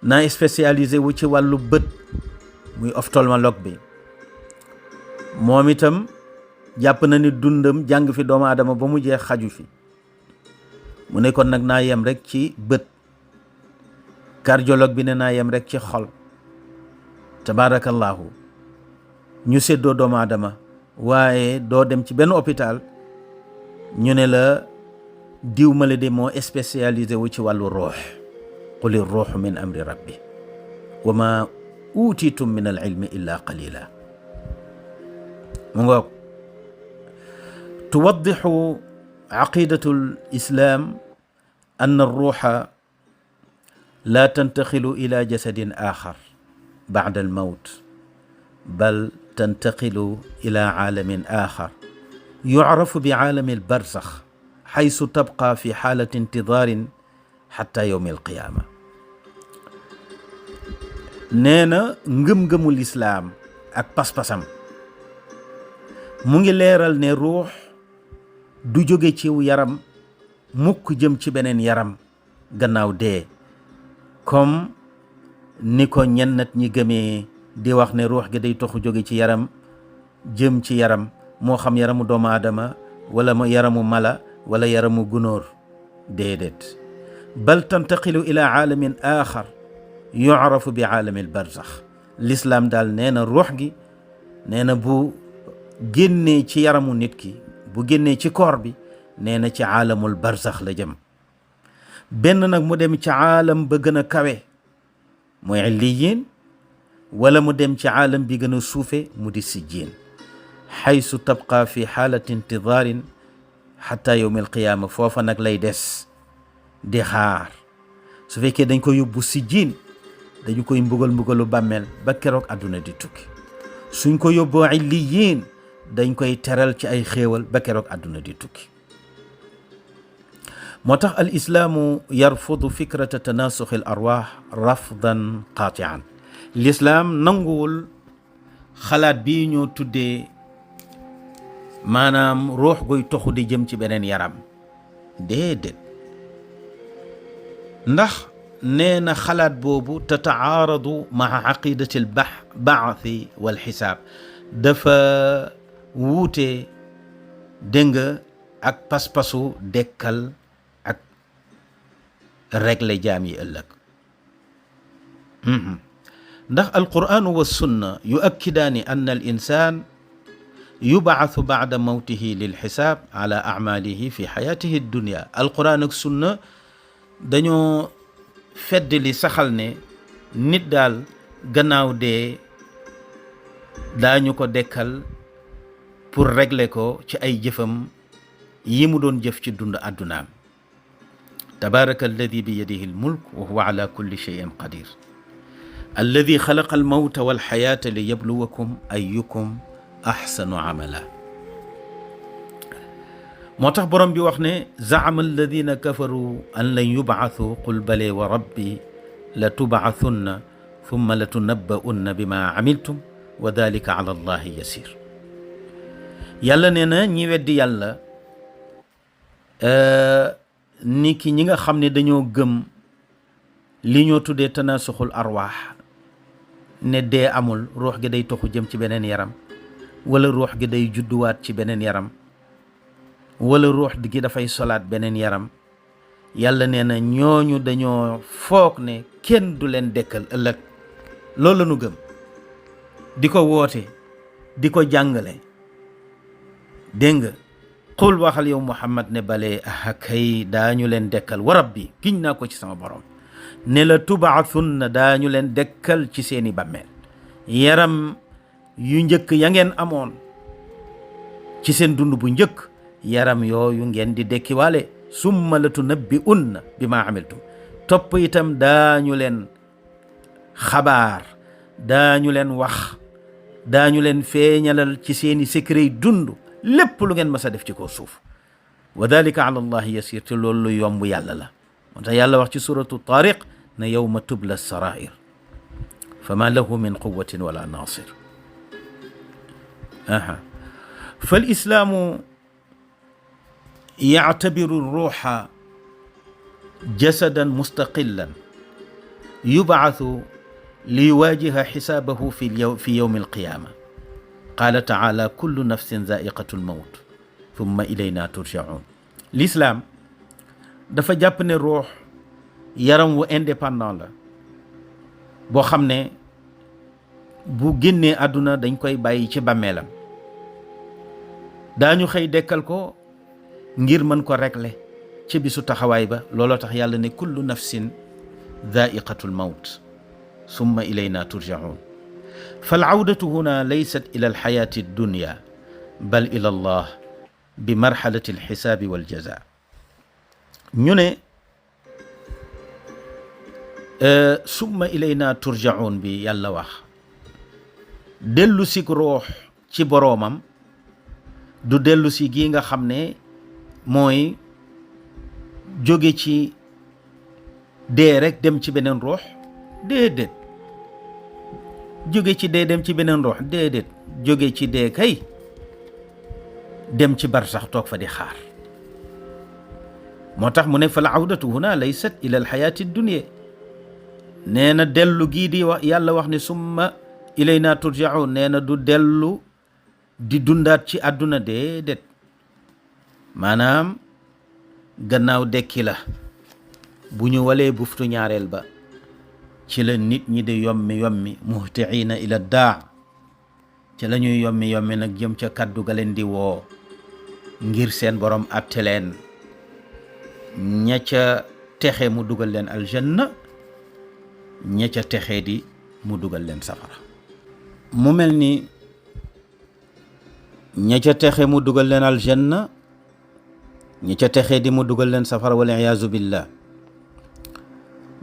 [SPEAKER 1] naa spécialisé wu ci wàllu bët, muy ophtalmologue bi, moom itam jàpp na ni dundam jàng fi doomu aadama ba mu jeex xaju fi, mu ne kon nag naa yem rek ci bët. cardiologue bi ne naa yem rek ci xol. tabaarakallahu ñu séddoo doomu aadama, waaye doo dem ci benn hôpital ñu ne la diw ma la de moo spécialisé wu ci wàllu ruux. quli ruuxu min amri rabbi wa ma utitum min al ilmi illa qalila. mu ngoog tuwaddixu aqidatu l islam anna ruuxa laa tantaqilu ila jasadin axar bacda almawt bal tantaqilu ila caalamin axar yucrafu bi caalami albarzax xaysu tabqa fi xaalati intidaarin xata yowmi alqiyaama. nee na ngëm-ngëmu lislaam ak pas-pasam mu ngi leeral ne ruux du jóge ciw yaram mukk jëm ci beneen yaram gannaaw dee, comme ni ko ñennat ñi gëmee di wax ne ruux gi day toxu jóge ci yaram jëm ci yaram, moo xam yaramu doomu aadama wala yaramu mala wala yaramu gunóor. déedéet, bal tantaqilu ila aalamin axar yucrafu bi aalami albarzax. lislaam daal nee na ruux gi nee na bu génnee ci yaramu nit ki, bu génnee ci koor bi, nee na ci aalamul barzax la jëm. benn nag mu dem ci aalam ba gën a kawe mooy illiyin, wala mu dem ci aalam bi gën a suufe mu di sijjiin, xaysu tabqa fi xaalati intidaarin xata yowmi alqiyaama. foofa nag lay des di xaar. su fekkee dañ ko yóbbu sijjiin, dañu koy mbugalu bàmmeel ba keroog àdduna di tukki. suñ ko yóbboo illiyin, dañ koy teral ci ay xéewal ba keroog àdduna di tukki. moo tax al islaamu yarfudu fikrata tanaasuxi al arwaax rafdan qaatian. l'islaam nanguwul xalaat bii ñoo tuddee maanaam ruux guy toxu di jëm ci beneen yaram. déedéet, ndax nee na xalaat boobu tataaradu maa aqidati al baathi wal xisaab, dafa wuute dégg nga ak pas-pasu dekkal ak régler jaam yi ëllëg. ndax alqur'anu wa sunna yuakkidaani anna al insan yub'athu ba'da mawtihi lil xisaab ala a'maalihi fi xayaatihi dunya. alqur'an ak sunna dañoo fedd li saxal ne nit daal gannaaw dee daañu ko dekkal pour régler ko ci ay jëfam yi mu doon jëf ci dund àddunaam. tabaraka alladi bi yadihi almulk wa huwa ala kulli cheyin qadir alladi xalaqa almawta walxayaata li yabluwakum ayukum axsanu amala. moo tax borom bi wax ne zaama alladina kafaru an lan yubcathu qul bale wa rabbi la tubcathunna thumma la tunabba'unna bima camiltum wa dalika ala allahi yasir. yàlla nee na ñi weddi yàlla ni ki ñi nga xam ne dañoo gëm li ñoo tuddee tanaasuxul arwaax, ne dee amul, ruux gi day toxu jëm ci beneen yaram, wala ruux gi day judduwaat ci beneen yaram, wala ruux gi dafay solaat beneen yaram. yàlla nee na ñooñu dañoo foog ne kenn du leen dekkal ëllëg. loolu la ñu gëm, di ko woote, di ko jàngale. dégg nga, xul waxal yow Muhammad ne bale kay daañu leen dekkal, wa rabbi giñ naa ko ci sama borom ne la tubaathunna, daañu leen dekkal ci seeni bàmmeel. yaram yu njëkk ya ngeen amoon ci seen dund bu njëkk, yaram yooyu ngeen di dekkiwaale. summa la tunabbi'unna bima amiltum, topp itam daañu leen xabaar, daañu leen wax, daañu leen feeñalal ci seeni secret dund lépp lu ngeen mas a def ci kaw suuf. wa dalika ala allahi yasir, te loolu lu yomb yàlla la. moo tax yàlla wax ci suratu Taariq ne yawma tubla sarair fama lahu min quwatin wala nasir. fal islaamu yactabiru ruuxa jasadan mustaqilan yubcathu liyuwaajiha xisaabahu fi yowmi alqiyaama. qaala taala kullu nafsin zaiqatu lmawt thumma ilayna turjaun. l'islam dafa jàpp ne ruux yaram wu indépendant la boo xam ne bu génnee àdduna dañ koy bàyyi ci bàmmeelam. daañu xëy dekkal ko ngir mën ko régler ci bisu taxawaay ba. looloo tax yàlla ne kullu nafsin zaiqatu lmawt thumma ilayna turjaun. فالعودة هنا ليست إلى الحياة الدنيا بل إلى الله بمرحلة الحساب والجزاء. ñu ne summa ilayna turjaun bi yàlla wax dellu si ruux ci boroomam du dellu si gi nga xam ne mooy jóge ci dee rek dem ci beneen ruux déedéet jóge ci dee dem ci beneen ruux déedéet jóge ci dee kay dem ci barsax toog fa di xaar moo tax mu ne fa la awdatu huna laysat ila alxayaati dunya nee na dellu gii di wax yàlla wax ne summa ilayna turjaun nee na du dellu di dundaat ci àdduna déedéet maanaam gannaaw dekki la bu ñu walee buftu ñaareel ba ci la nit ñi di yommi muhtiina ila daa ci la ñuy yommi nag jëm ca kaddu ga leen di woo ngir seen borom atte leen ña ca texe mu dugal leen aljanna ña ca texe di mu dugal leen safara mu mel ni ña ca texe mu dugal leen aljanna ña ca texe di mu dugal leen safara wal iyaazu billah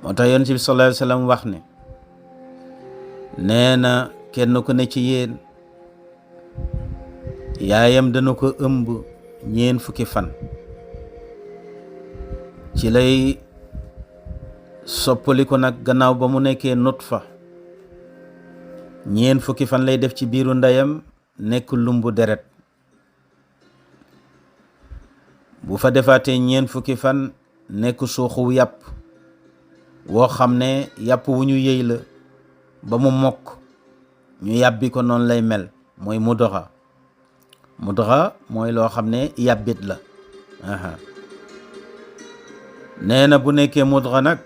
[SPEAKER 1] moo tax yonent bi sallallahu alayhi wa sallam wax ne nee na kenn ku ne ci yéen yaayam dana ko ëmb 4 fukki fan ci lay soppaliku nag gannaaw ba mu nekkee nutfa 4 fukki fan lay def ci biiru ndeyam nekk lumbu deret bu fa defaatee 4 fukki fan nekk suuxu yàpp woo xam ne yàpp wu ñu yëy la ba mu mokk ñu yàbbi ko noonu lay mel mooy mudxa mooy loo xam ne yàbbit la nee na bu nekkee mudxa nag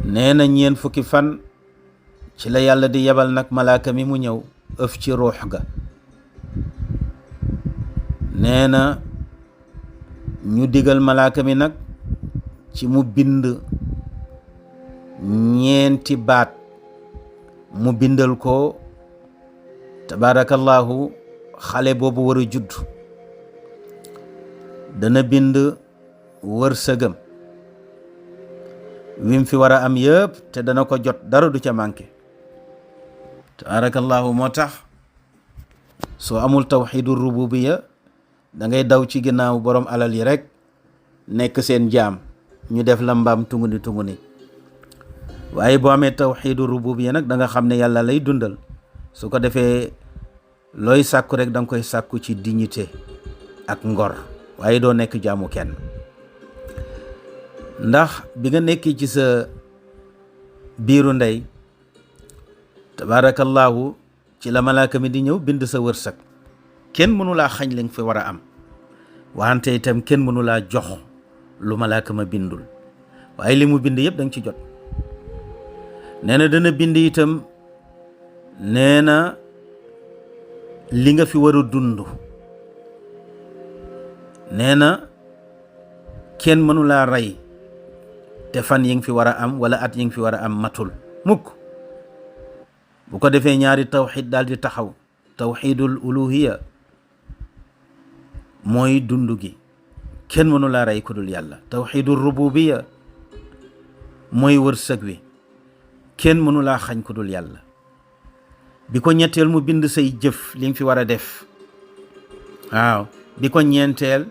[SPEAKER 1] nee na 4 fukki fan ci la yàlla di yebal nag malaaka mi mu ñëw ëf ci ruux ga nee na ñu digal malaaka mi nag ci mu bind 4 baat mu bindal ko tabarakallahu xale boobu war a judd dana bind wërsëgam wim fi war a am yëpp te dana ko jot dara du ca manqué tabarakallahu moo tax soo amul tawxidu rububiya da ngay daw ci ginnaaw borom alal yi rek nekk seen jaam ñu def la mbaam tunguni waaye boo amee tawxidu rububiya nag da nga xam ne yàlla lay dundal su ko defee looy sàkku rek da nga koy sàkku ci dignité ak ngor waaye doo nekk jaamu kenn ndax bi nga nekk ci sa biiru ndey tabarakallahu ci la malaaka mi di ñëw bind sa wërsëg kenn mënu laa xañ li nga fi war a am wante itam kenn mënu laa jox lu malaaka ma bindul waaye li mu bind yëpp da nga ci jot nee na dana bind itam nee na li nga fi war a dund nee na kenn mënu laa rey te fan yi nga fi war a am wala at yi nga fi war a am matul mukk bu ko defee ñaari tawxid daal di taxaw tawxidul uluhiya mooy dund gi kenn mënu laa rey ku dul yàlla tawxidul rububiya mooy wërsëg wi kenn mënu laa xañ ku dul yàlla bi ko ñetteel mu bind say jëf li nga fi war a def waaw bi ko ñeenteel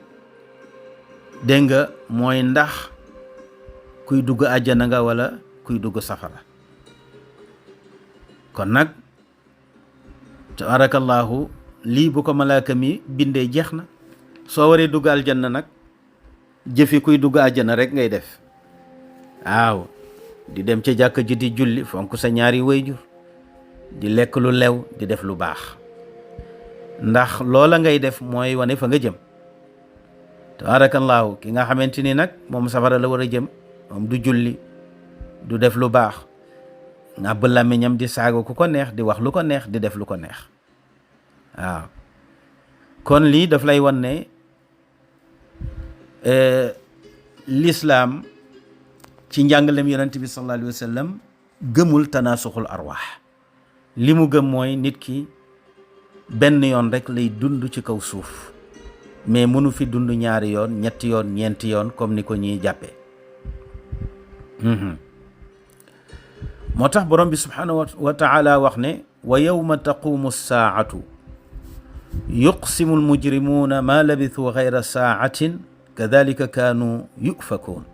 [SPEAKER 1] dégg nga mooy ndax kuy dugg àjjana nga wala kuy dugg safara kon nag tabarakallahu lii bu ko malaaka mi bindee jeex na soo waree dugg aljanna nag jëfi kuy dugg àjjana rek ngay def waaw di dem ca jàkka ji di julli fonk sa ñaari wayjur di lekk lu lew di def lu baax ndax loola ngay def mooy wane fa nga jëm tabarakallahu ki nga xamante ni nag moom safara la war a jëm moom du julli du def lu baax ngàbb làmmiñam di saaga ku ko neex di wax lu ko neex di def lu ko neex waaw kon lii daf lay wan ne lislaam ci njàngalem yonent bi sallallahu alayhi wa sallam gëmul tanaasuxul arwaax li mu gëm mooy nit ki benn yoon rek lay dund ci kaw suuf mais mënu fi dund 2 yoon 3 yoon 4 yoon comme ni ko ñuy jàppee moo tax borom bi subhanahu wa taala wax ne wa yawma taqumu saacatu yuqsimu almujrimuuna maa labithuu gayra saacatin kadalika kaanu yufakuun.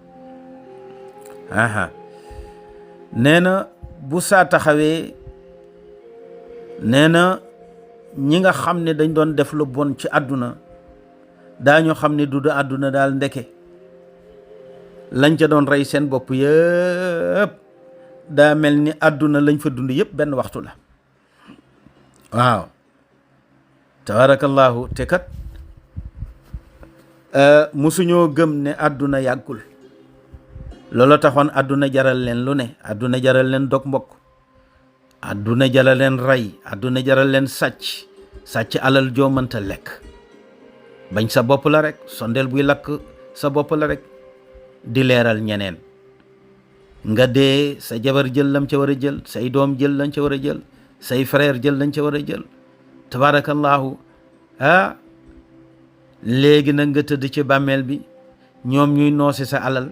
[SPEAKER 1] nee na bu saa taxawee, nee na ñi nga xam ne dañ doon def lu bon ci àdduna daañu xam ne du àdduna daal ndeke lañ ca doon rey seen bopp yëpp daa mel ni àdduna lañ fa dund yëpp benn waxtu la. waaw tabarakallahu. te kat musuñoo gëm ne àdduna yàggul. loolu taxoon àdduna jaral leen lu ne. àdduna jaral leen dog mbokk, àdduna jaral leen rey, àdduna jaral leen sàcc alal joo mënta lekk. bañ sa bopp la rek, sondeel buy lakk sa bopp la rek, di leeral ñeneen. nga dee sa jabar jël lam ca war a jël, say doom jël lañ ca war a jël, say frère jël lañ ca war a jël. tabarakallahu. léegi nag nga tëdd ci bàmmeel bi, ñoom ñuy noose sa alal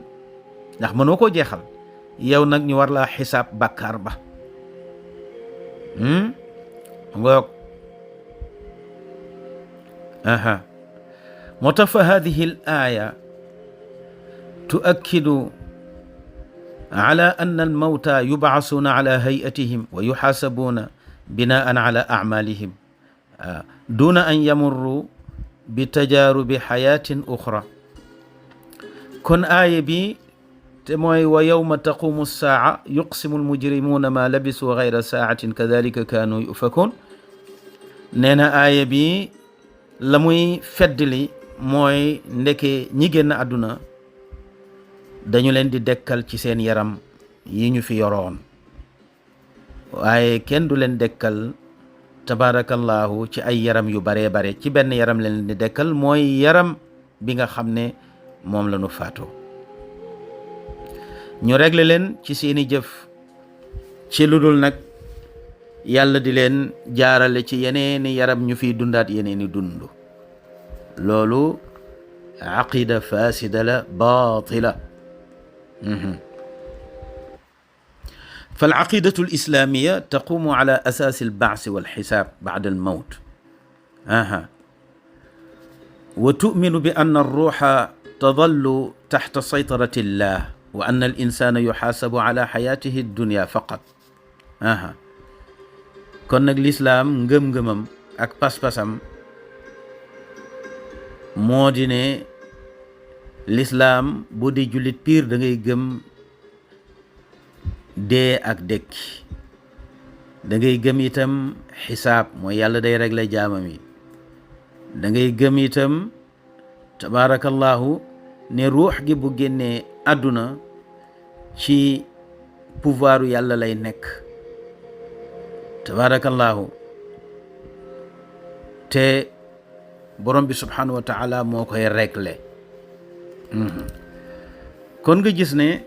[SPEAKER 1] ndax mënoo koo jeexal. yow nag ñu war laa xisaab bàkkaar ba. ngoog. moo tax fa hadihi al aya tuakkidu ala anna al mawta yubcasuuna ala hayatihim wa yuxaasabuuna binaan ala acmalihim duna an yamurru bi tajaarubi xayaatin uxra. kon aaya bi te mooy wa yawma taqumu saaca yuqsimu almujrimuuna maa labisuu gayra saacatin kadalika kaanu yufakuun. nee na aaya bi la muy feddli mooy ndeke ñi génn àdduna dañu leen di dekkal ci seen yaram yi ñu fi yoroon, waaye kenn du leen dekkal tabarakallahu ci ay yaram yu baree bare. ci benn yaram leen di dekkal, mooy yaram bi nga xam ne moom la ñu faatoo. ñu réglé leen ci seeni jëf, ci lu dul nag yàlla di leen jaarale ci yeneeni yaram ñu fiy dundaat yeneeni dund. loolu aqida fasida la, batila. فالعقيدة الإسلامية تقوم على أساس البعث والحساب بعد الموت. وتؤمن بأن الروح تظل تحت سيطرة الله وأن الإنسان يحاسب على حياته الدنيا فقط. kon nag lislaam ngëm-ngëmam ak pas-pasam moo di ne lislaam bu di jullit piir da ngay gëm dee ak dekki, da ngay gëm itam xisaab, mooy yàlla day régler jaamam yi. da ngay gëm itam tabarakallahu ne ruux gi bu génnee àdduna ci pouvoiru yàlla lay nekk tabarakallahu, te borom bi subhanahu wa taala moo koy régler. kon nga gis ne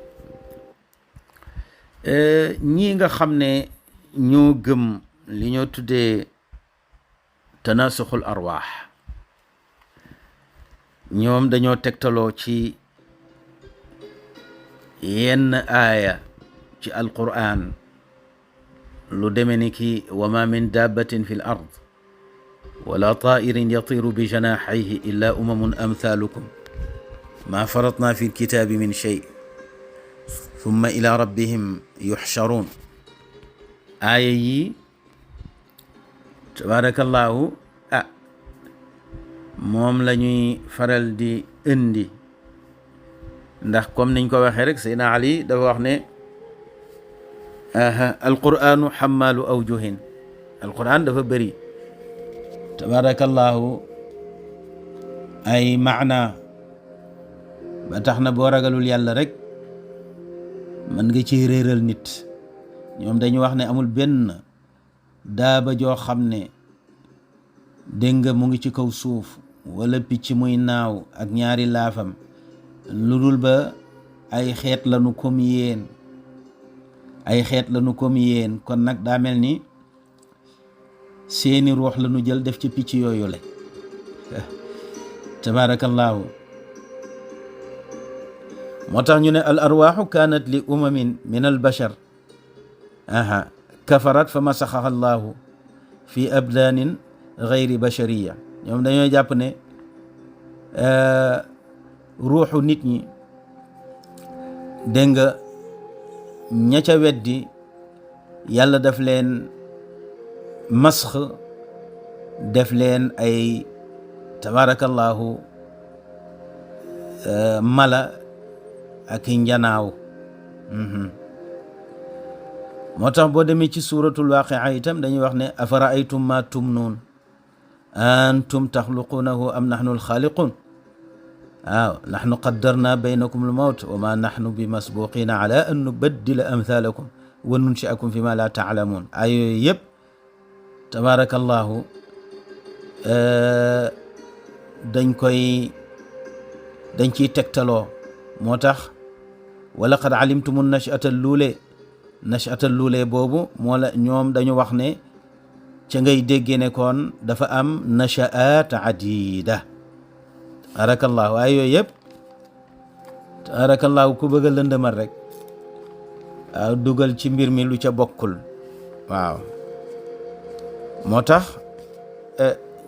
[SPEAKER 1] ñii nga xam ne ñoo gëm li ñoo tuddee tanasuxul arwaax, ñoom dañoo tegtaloo ci yenn aaya ci alquran lu deme ni ki wa ma min dabbatin fi l ard wala tairin yatiru bi janaxayhi illa umamun amthalukum ma faratna fi lkitaabi min shay thumma ila rabbihim yuxcharuun. aaya yi tabarakallahu moom la ñuy faral di indi ndax comme niñ ko waxee rek Seydina Ali dafa wax ne alquranu xamaalu awjuhin, alquran dafa bëri tabarakallahu ay maana ba tax na boo ragalul yàlla rek mën nga ci réeral nit. ñoom dañu wax ne amul benn daaba joo xam ne dégg nga mu ngi ci kaw suuf wala picc muy naaw ak ñaari laafam lu dul ba ay xeet lañu comme yéen, ay xeet lañu comme yéen. kon nag daa mel ni seeni ruux lañu jël def ci picc yooyu la tabarakallahu. moo tax ñu ne al arwaaxu kaanat li umamin min al bashar kafarat fa masaxaha allahu fi abdaanin gayri bashariya. ñoom dañoo jàpp ne ruuxu nit ñi dégg nga ña ca weddi yàlla daf leen masx, def leen ay tabarakallahu mala ak i njanaaw. moo tax boo demee ci suuratul waaqia itam dañuy wax ne afara aytum ma tumnuun antum taxluquunahu am naxnu alxaaliquun. waaw naxnu qaddarna baynakum almawt wa ma naxnu bi masbuqina ala an nubaddila amthalakum wa nunshiakum fi ma la taalamuun. ay yooyu yëpp tabarakallahu dañ ciy tegtaloo. moo tax wa laqad alimtumu nachata luule boobu moo la ñoom dañu wax ne ca ngay déggee ne kon dafa am nachaat adida. tabarakallahu waaye yooyu yëpp tabarakallahu ku bëgg a lëndëmal rek waaw dugal ci mbir mi lu ca bokkul. waaw moo tax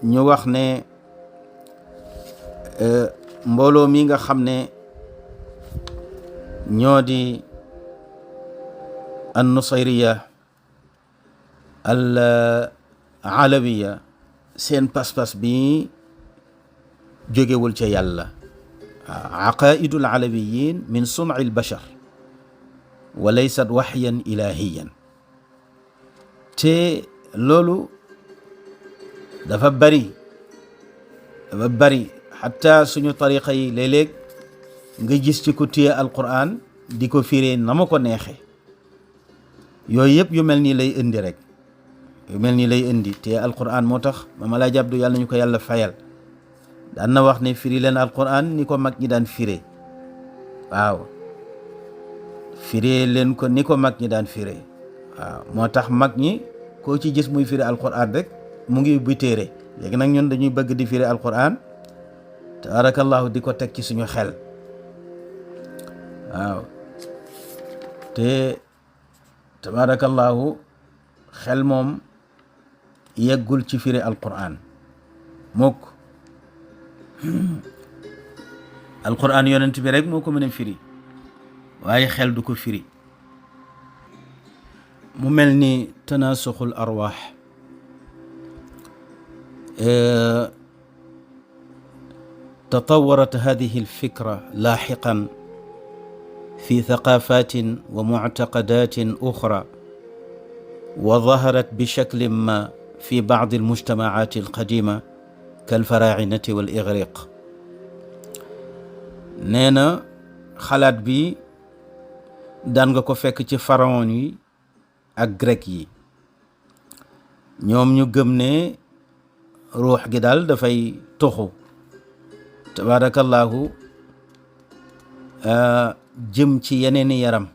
[SPEAKER 1] ñu wax ne mbooloo mi nga xam ne ñoo di an nusayriya al alawiya seen pas-pas bi jógewul ca yàlla. aqaidul alawiyin min sun'i al bashar wa laysat waxyan ilahiyan. te loolu dafa bari xatta suñu tariqa yi léeg-léeg nga gis ci ku téye alquran di ko firee na ma ko neexe. yooyu yëpp yu mel nii lay indi rek, yu mel nii lay indi téye alquran. moo tax Mame Alhaji Abdou yàlla nañu ko yàlla fayal daan na wax ne firi leen alquran ni ko mag ñi daan firee. waaw firee leen ko ni ko mag ñi daan firee. waaw moo tax mag ñi koo ci gis muy firi alquran rek mu ngi ubbi téere. léegi nag ñun dañuy bëgg di firi alquran tabarakallahu di ko teg ci suñu xel. waaw te tabarakallahu xel moom yeggul ci firi alquran mukk. alquran yonent bi rek moo ko mën a firi waaye xel du ko firi. mu mel ni tanaasuxul arwaax tatawarat hadihi alfikra laaxiqan fi thaqafatin wa muctaqadatin uxra wa daharat bishaklin ma fi bacdi almujtamacaati alqadima kalfaraacinati wal igriq. nee na xalaat bi daan nga ko fekk ci pharaon yi ak grec yi. ñoom ñu gëm ne ruux gi daal dafay toxu tabarakallahu jëm ci yeneeni yaram.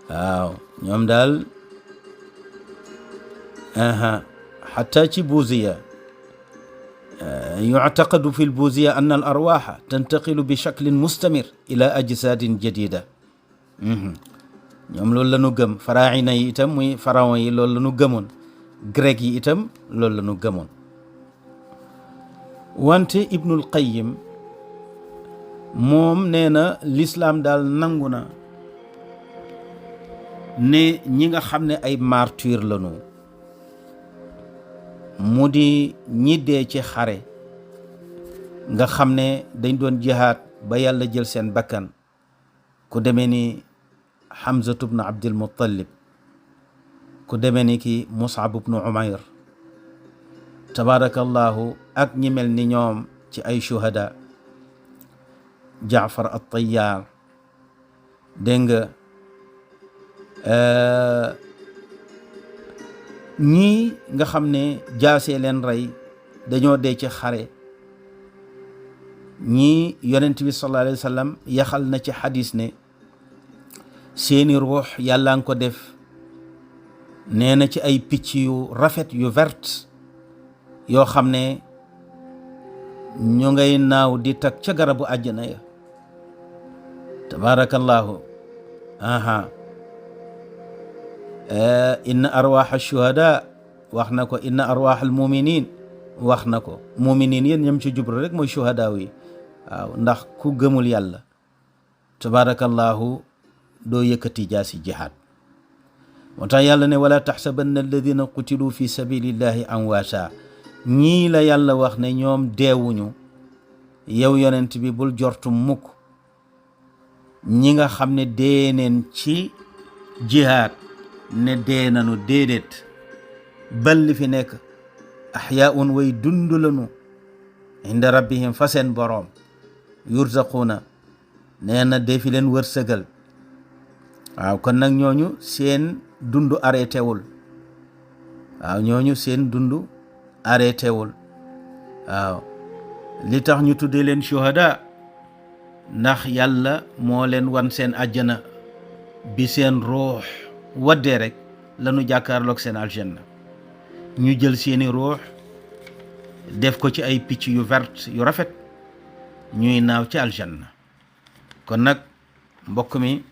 [SPEAKER 1] waaw ñoom daal xataa ci buuziya yuctaqadu fi lbuuziya anna al arwaxa tantaqilu bi shaklin mustamir ila ajsaadin jadida. ñoom loolu la ñu gëm. faraina yi itam muy pharaon yi loolu la ñu gëmoon. grec yi itam loolu la ñu gëmoon. wante Ibnul Qayyim moom nee na lislaam daal nangu na ne ñi nga xam ne ay martyr lañu, mu di ñi dee ci xare nga xam ne dañ doon jihaad ba yàlla jël seen bakkan, ku demee ni Hamzatu bnu Abdil Muttalib, ku demee ni ki Mus'ab bnu Umayr tabarakallahu ak ñi mel ni ñoom ci ay shuhada, Jaafar at-Tayyar, dégg nga ñii nga xam ne jaasee leen rey dañoo dee ci xare. ñii yonent bi sallallahu alayhi wa sallam yaxal na ci xadis ne seeni ruux yàlla nga ko def nee na ci ay picc yu rafet yu vert yoo xam ne ñu ngay naaw di tag ca garabu àjjana ya tabarakallahu. aha inna arwaxa shuhada wax na ko, inna arwaxa almuminin wax na ko. muminin yéen ñam ci jublu rek mooy shuhada yi. waaw ndax ku gëmul yàlla tabarakallahu doo yëkkati jaasi jihaad. moo tax yàlla ne wala taxsabanna alladina qutilu fi sabilillahi amwaata, ñii la yàlla wax ne ñoom deewuñu. yow yonent bi bul jortu mukk ñi nga xam ne dee neen ci jihaad ne dee nanu, déedéet. bal li fi nekk axyaun way dund lanu inda rabbihim fa seen boroom, yurzaquuna nee na dee fi leen wërsëgal. waaw kon nag ñooñu seen dund arrêté wul. waaw ñooñu seen dund arrêté wul. waaw li tax ñu tuddee leen shuhada ndax yàlla moo leen wan seen àjjana bi seen ruux waddee rek lañu jàkkaarloog seen aljanna. ñu jël seeni ruux def ko ci ay picc yu vert yu rafet ñuy naaw ci aljanna. kon nag mbokk mi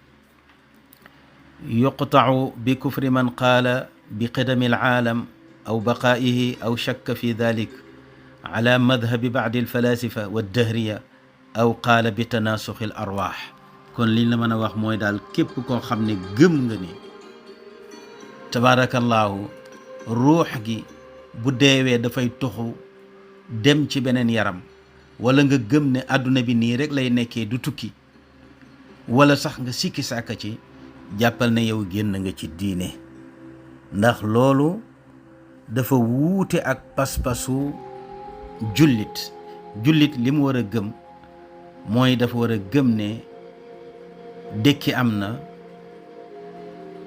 [SPEAKER 1] yuqtau bi kufri man qaala bi qidami alaalam aw baqaa'ihi aw shakka fi dalik ala madhabi ba'di alfalasifa waddahriya aw qaala bi tanaasuxi al arwaax. kon liñ la mën a wax mooy daal képp koo xam ne gëm nga ni tabaarakallaahu ruux gi bu deewee dafay toxu dem ci beneen yaram, wala nga gëm ne àdduna bi nii rek lay nekkee du tukki, wala sax nga sikki sàkka ci, jàppal ne yow génn nga ci diine. ndax loolu dafa wuute ak pas-pasu jullit. jullit li mu war a gëm mooy dafa war a gëm ne dekki am na,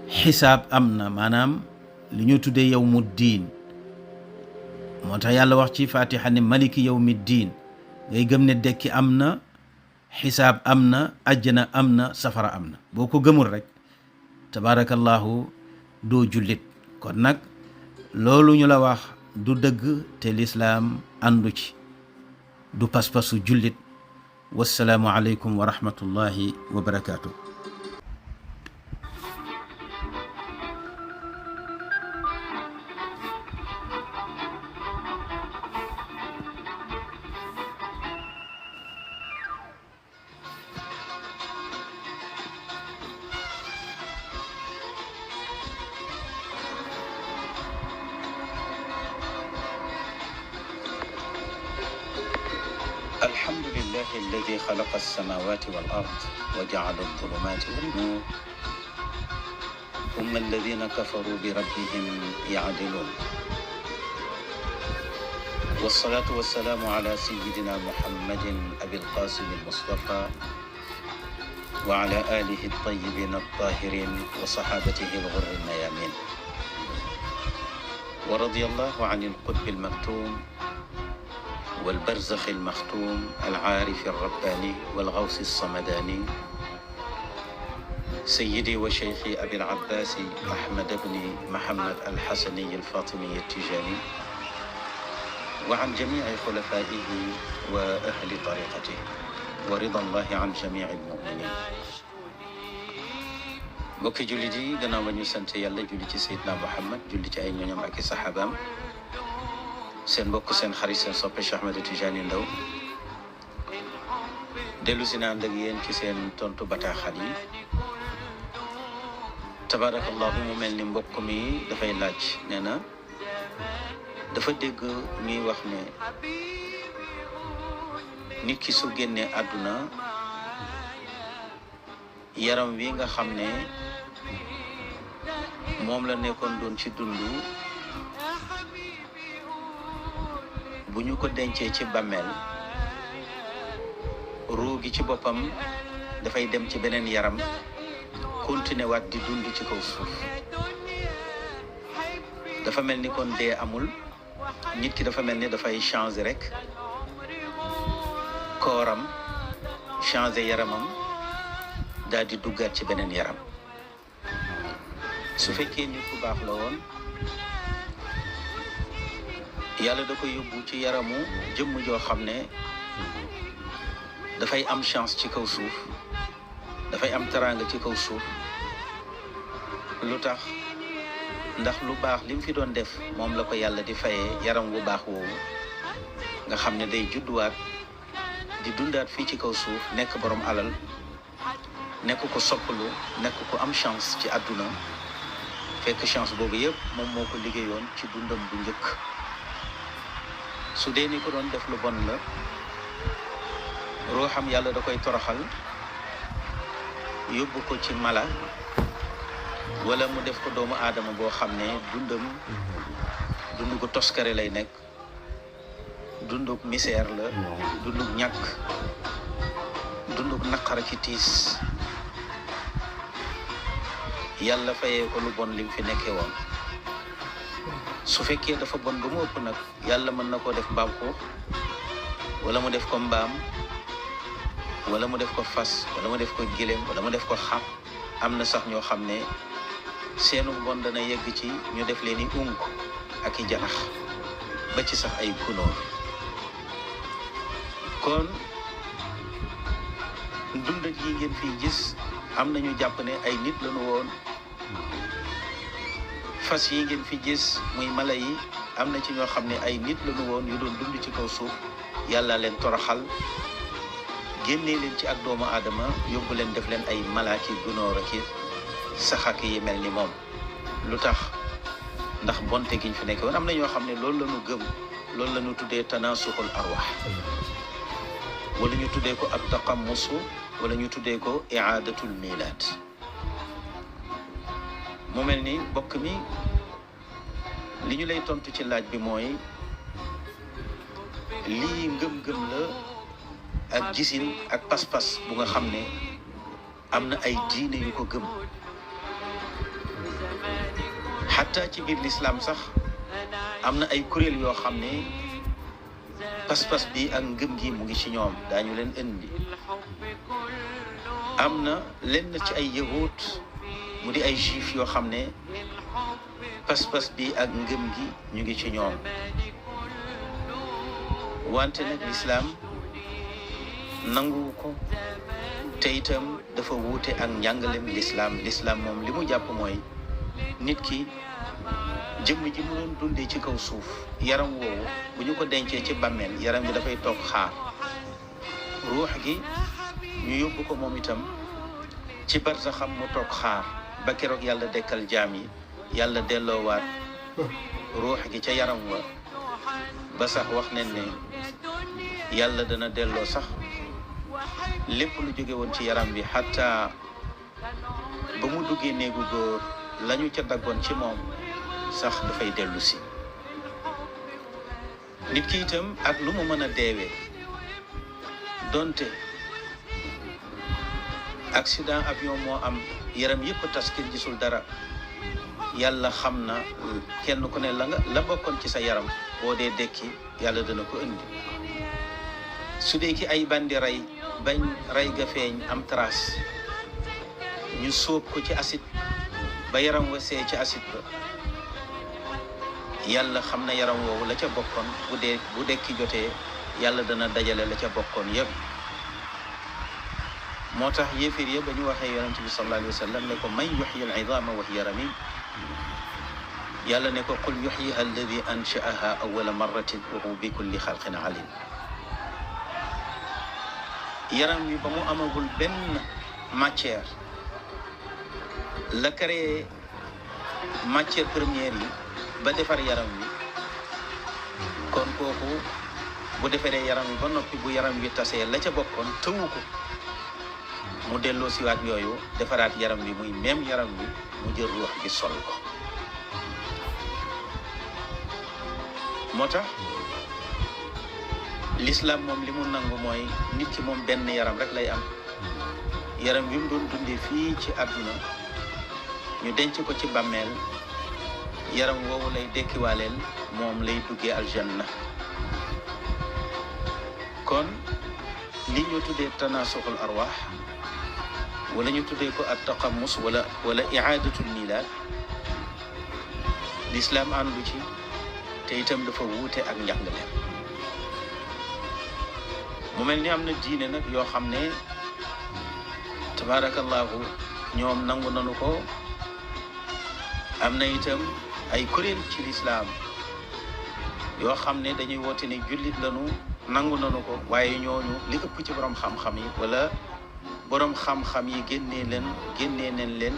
[SPEAKER 1] xisaab am na, maanaam li ñu tuddee yawmu diin. moo tax yàlla wax ci fatiha ne maliki yawmi diin. ngay gëm ne dekki am na, xisaab am na, àjjana am na, safara am na. boo ko gëmul rek tabarakallahu doo jullit. kon nag loolu ñu la wax du dëgg te lislaam àndu ci, du pas-pasu jullit. wassalaamu aleykum wa rahmatullahi wa barakaatu. الحمد لله الذي خلق السماوات والأرض وجعل الظلمات والنور ثم الذين كفروا بربهم يعدلون والصلاة والسلام على سيدنا محمد أبي القاسم المصطفى وعلى آله الطيبين الطاهرين وصحابته الغر الميامين ورضي الله عن القطب المكتوم والبرزخ المختوم العارف الرباني والغوث الصمداني سيدي وشيخي أبي العباس أحمد بن محمد الحسني الفاطمي التجاني وعن جميع خلفائه وأهل طريقته ورضا الله عن جميع المؤمنين. mbokki jullit yi gannaaw ba ñu sant yàlla julli ci Seydina Muhammad julli ci ay ñoñam ak i saxaabaam, seen mbokk seen xarit seen soppe Cheikh Ahmed Tidiane Ndao dellu si na ànd ak yéen ci seen tontu bataaxal yi. tabarakallahu mu mel ni mbokk mi dafay laaj, nee na dafa dégg ñuy wax ne nit ki su génnee àdduna yaram wi nga xam ne moom la nekkoon doon ci dund, bu ñu ko dencee ci bàmmeel, ruu gi ci boppam dafay dem ci beneen yaram continuer waat di dund ci kaw suuf. dafa mel ni kon dee amul, nit ki dafa mel ni dafay changer rek kooram, changer yaramam daal di duggaat ci beneen yaram. su fekkee nit ku baax la woon yàlla da koy yóbbu ci yaramu jëmm joo xam ne dafay am chance ci kaw suuf, dafay am teraanga ci kaw suuf. lu tax ndax lu baax li mu fi doon def moom la ko yàlla di fayee yaram wu baax woowu nga xam ne day judduwaat di dundaat fii ci kaw suuf, nekk borom alal, nekk ko soppalu, nekk ko am chance ci àdduna, fekk chance boobu yëpp moom moo ko liggéeyoon ci dundam bu njëkk. su dee ni ko doon def lu bon la, ruuxam yàlla da koy toroxal yóbbu ko ci mala, wala mu def ko doomu aadama boo xam ne dundam dund ko toskare lay nekk, dunduk misère la, dunduk ñàkk, dunduk naqara ci tiis. yàlla fayee ko lu bon lim fi nekkee woon. su fekkee dafa bon ba mu ëpp nag, yàlla mën na koo def mbaam xuux, wala mu def ko mbaam, wala mu def ko fas, wala mu def ko giléem, wala mu def ko xam. am na sax ñoo xam ne seenu bon dana yegg ci ñu def leen i unk ak i janax, ba ci sax ay gunóor. kon dundat yi ngeen fiy gis am nañu jàpp ne ay nit lañu woon. fas yi ngeen fi gis muy mala yi am na ci ñoo xam ne ay nit lañu woon yu doon dund ci kaw suuf, yàlla leen toroxal, génnee leen ci ak doomu aadama, yóbbu leen def leen ay malaaki gunóor ak saxak yi mel ni moom. lu tax ndax bonte giñ fi nekk woon. am na ñoo xam ne loolu la ñu gëm, loolu la ñu tuddee tanaasuxul arwaax, wala ñu tuddee ko ab taqammusu, wala ñu tuddee ko iaadatul milaad. mu mel ni bokk mi li ñu lay tontu ci laaj bi mooy lii ngëm-ngëm la ak gisin ak pas-pas bu nga xam ne am na ay diine yu ko gëm. xataa ci biir lislaam sax am na ay kuréel yoo xam ne pas-pas bi ak ngëm gi mu ngi ci ñoom, daañu leen indi. am na lenn ci ay yahud mu di ay juif yoo xam ne pas-pas bi ak ngëm gi ñu ngi ci ñoom. wante nag lislaam nanguwu ko, te itam dafa wuute ak njàngalem lislaam. lislaam moom li mu jàpp mooy nit ki jëmm ji mu doon dundee ci kaw suuf, yaram woowu bu ñu ko dencee ci bàmmeel, yaram bi dafay toog xaar. ruux gi ñu yóbbu ko moom itam ci barsaxam mu toog xaar ba keroog yàlla dekkal jaam yi, yàlla delloowaat ruux gi ca yaram wa. ba sax wax nañ ne yàlla dana delloo sax lépp lu jóge woon ci yaram bi, xataa ba mu duggee néegu góor lañu ca daggoon ci moom sax dafay dellu si. nit ki itam ak lu mu mën a deewee, donte accident avion moo am, yaram yëpp tas, kenn gisul dara, yàlla xam na kenn ku ne la bokkoon ci sa yaram, boo dee dekki yàlla dana ko indi. su dee ki ay bandi rey, bañ rey ga feeñ am trace, ñu sóob ko ci acide ba yaram wa see ci acide ba, yàlla xam na yaram woowu la ca bokkoon, bu dekki jotee yàlla dana dajale la ca bokkoon yëpp. moo tax yéeféer ya ba ñu waxee yonent bi sallallahu alayhi wa sallam ne ko man yuxyi al idaama wa hiya ramim, yàlla ne ko qul yuxyiha alladi anshaaha awwala marratin wa huwa bi kulli xalqin alim. yaram wi ba mu amagul benn matière la créé matière première yi ba defar yaram wi. kon kooku bu defaree yaram wi ba noppi, bu yaram wi tasee la ca bokkoon tëwu ko, mu delloo siwaat yooyu defaraat yaram wi muy même yaram wi, mu jël ruux gi sol ko. moo tax l'islam moom li mu nangu mooy nit ki moom benn yaram rek lay am. yaram wi mu doon dundee fii ci àdduna ñu denc ko ci bàmmeel, yaram woowu lay dekkiwaaleel, moom lay duggee aljanna. kon li ñu tuddee tanaasuxul arwaax, wala ñu tuddee ko at taqammus wala iaadatul milaad, l'islam àndu ci, te itam dafa wuute ak njàngaleem. mu mel ni am na diine nag yoo xam ne tabarakallahu ñoom nangu nanu ko. am na itam ay kuréel ci lislaam yoo xam ne dañuy woote ne jullit lañu nangu nanu ko, waaye ñooñu li ëpp ci borom xam-xam yi wala borom xam-xam yi génnee nañ leen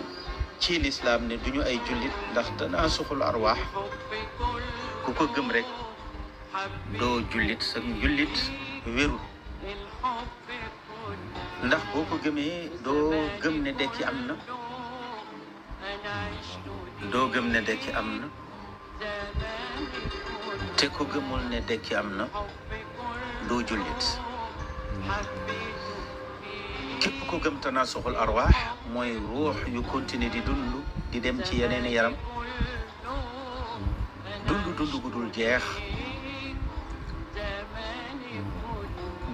[SPEAKER 1] ci lislaam ne duñu ay jullit, ndax tanaasuxul arwaax ku ko gëm rek doo jullit, sa jullit wérul. ndax boo ko gëmee doo gëm ne dekki am na, te ko gëmul ne dekki am na doo jullit. képp ko gëm tanaasuxul arwaax mooy ruux yu continuer di dund di dem ci yeneen yaram, dund gu dul jeex.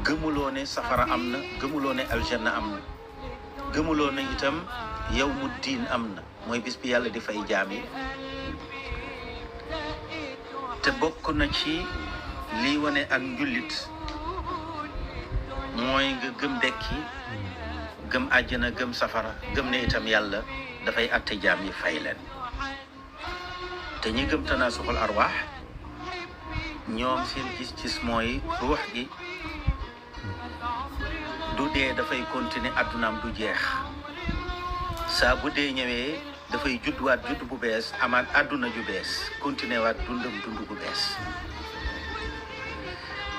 [SPEAKER 1] gëmuloo ne safara am na, gëmuloo ne aljanna am na, gëmuloo ne itam yawmu diin am na, mooy bis bi yàlla di fay jaam yi. te bokk na ci lii wane ak njullit mooy nga gëm dekki, gëm àjjana, gëm safara, gëm ne itam yàlla dafay atte jaam yi fay leen. te ñi gëm tanaasuxul arwaax ñoom seen gis-gis mooy ruux gi du dee, dafay continuer addunaam du jeex. saa bu dee ñëwee dafay juddwaat judd bu bees, amaat àdduna ju bees, continuer waat dundam dund gu bees.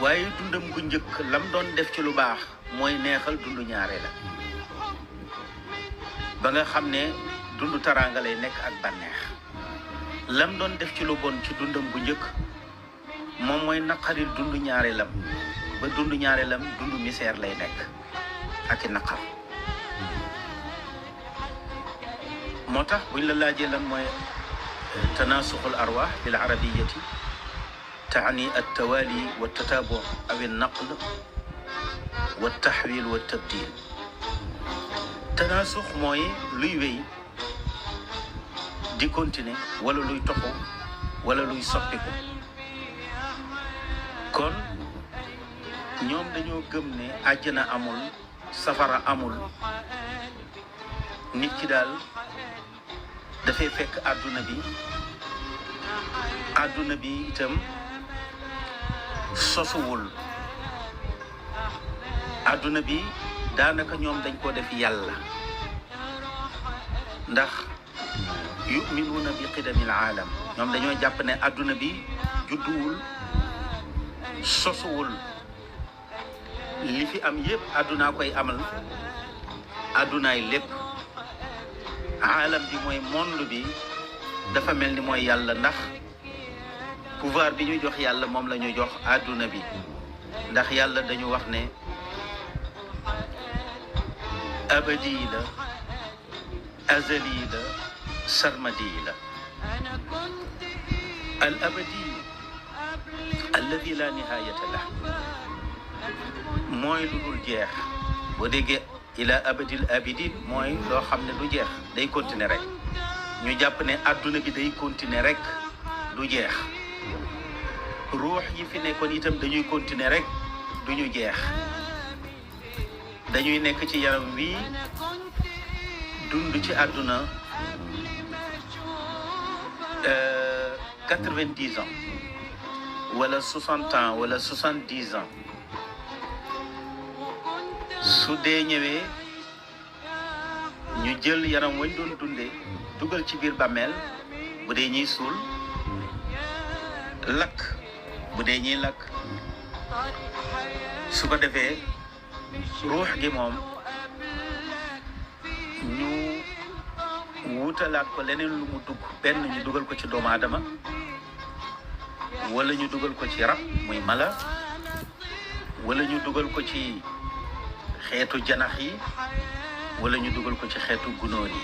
[SPEAKER 1] waaye dundam gu njëkk lam doon def ci lu baax mooy neexal dundu ñaare la, ba nga xam ne dundu taraanga lay nekk ak bànneex. lam doon def ci lu bon ci dundam bu njëkk moom mooy naqaril dundu ñaareelam, ba dundu ñaareelam dundu misère lay nekk ak i naqar. moo tax buñ la laajee lan mooy tanaasuxul arwaax bil arabiyati taani altawaali wa tataabu aw alnaql wa taxwil wa tabdil. tanaasux mooy luy wéy di continuer, wala luy toxu, wala luy soppiku. kon ñoom dañoo gëm ne àjjana amul, safara amul. nit ki daal dafay fekk àdduna bi itam sosuwul. àdduna bi daanaka ñoom dañ ko def yàlla, ndax yuminuuna bi qidamil aalam. ñoom dañoo jàpp ne àdduna bi judduwul, sosuwul. li fi am yépp àddunaa koy amal, àddunaay lépp. aalam bi mooy monde bi dafa mel ni mooy yàlla, ndax pouvoir bi ñu jox yàlla moom la ñu jox àdduna bi. ndax yàlla dañu wax ne abadi la, azali la, sarmadi la. al abadi alladi la nihayata la mooy lu dul jeex. boo déggee ila abadil abidin mooy loo xam ne du jeex, day continuer rek. ñu jàpp ne àdduna bi day continuer rek, du jeex. ruux yi fi nekkoon itam dañuy continuer rek, duñu jeex. dañuy nekk ci yaram wi dund ci àdduna 90 ans wala 60 ans wala 70 ans. su dee ñëwee ñu jël yaram wañ doon dundee dugal ci biir bàmmeel, bu dee ñiy suul, lakk bu dee ñiy lakk. su ko defee ruux gi moom ñu wutalaat ko leneen lu mu dugg. benn ñu dugal ko ci doomu aadama, wala ñu dugal ko ci rab muy mala, wala ñu dugal ko ci xeetu janax yi, wala ñu dugal ko ci xeetu gunóor yi.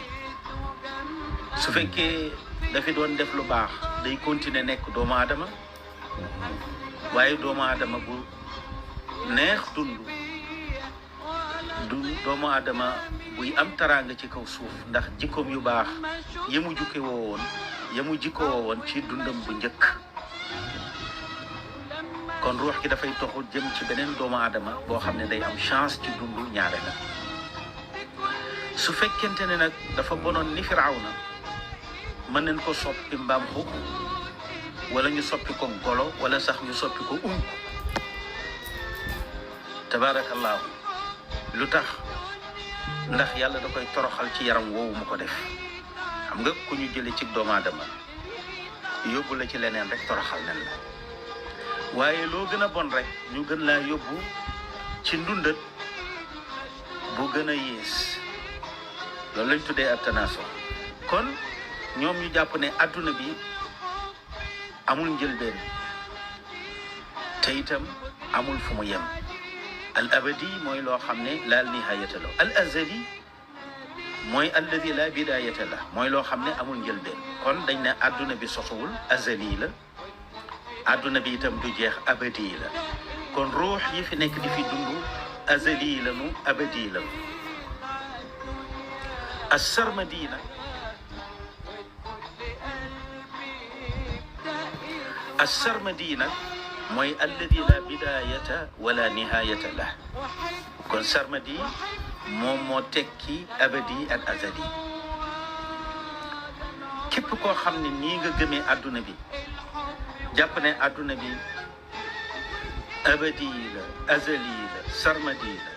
[SPEAKER 1] su fekkee dafi doon def lu baax day continuer nekk doomu aadama, waaye doomu aadama bu neex dund doomu aadama buy am taraanga ci kaw suuf, ndax jikkoom yu baax yamu jikkoo woon ci dundam bu njëkk. kon ruux gi dafay toxu jëm ci beneen doomu aadama boo xam ne day am chance ci dundu ñaare la. su fekkente ne nag dafa bonoon ni Firawna mën nañ ko soppi mbaam xuux wala ñu soppi ko golo wala sax ñu soppi ko tabaarakallaahu. lu tax? ndax yàlla da koy toroxal ci yaram woowu mu ko def. xam nga ku ñu jële ci doomu aadama yóbbu la ci leneen rek toroxal nen la, waaye loo gën a bon rek ñu gën laa yóbbu ci ndundat bu gën a yées. loolu lañ tuddee ab tanaaso. kon ñoom ñu jàpp ne adduna bi amul njëlbeen te itam amul fu mu yem. al abadi mooy loo xam ne laal nihayata la. al azali mooy alladi la bidayata la, mooy loo xam ne amul njëlbeen. kon dañ ne adduna bi sosuwul, azali la. adduna bi itam du jeex, abadi la. kon ruux yi fi nekk di fi dund azali lanu, abadi lanu. as-sarmadina as-sarmadina mooy alladi la bidayata wala nihayata la. kon sarmadi moom moo tekki abadi ak azali. képp koo xam ne nii nga gëmee adduna bi, jàpp ne adduna bi abadi la, azali la, sarmadi la,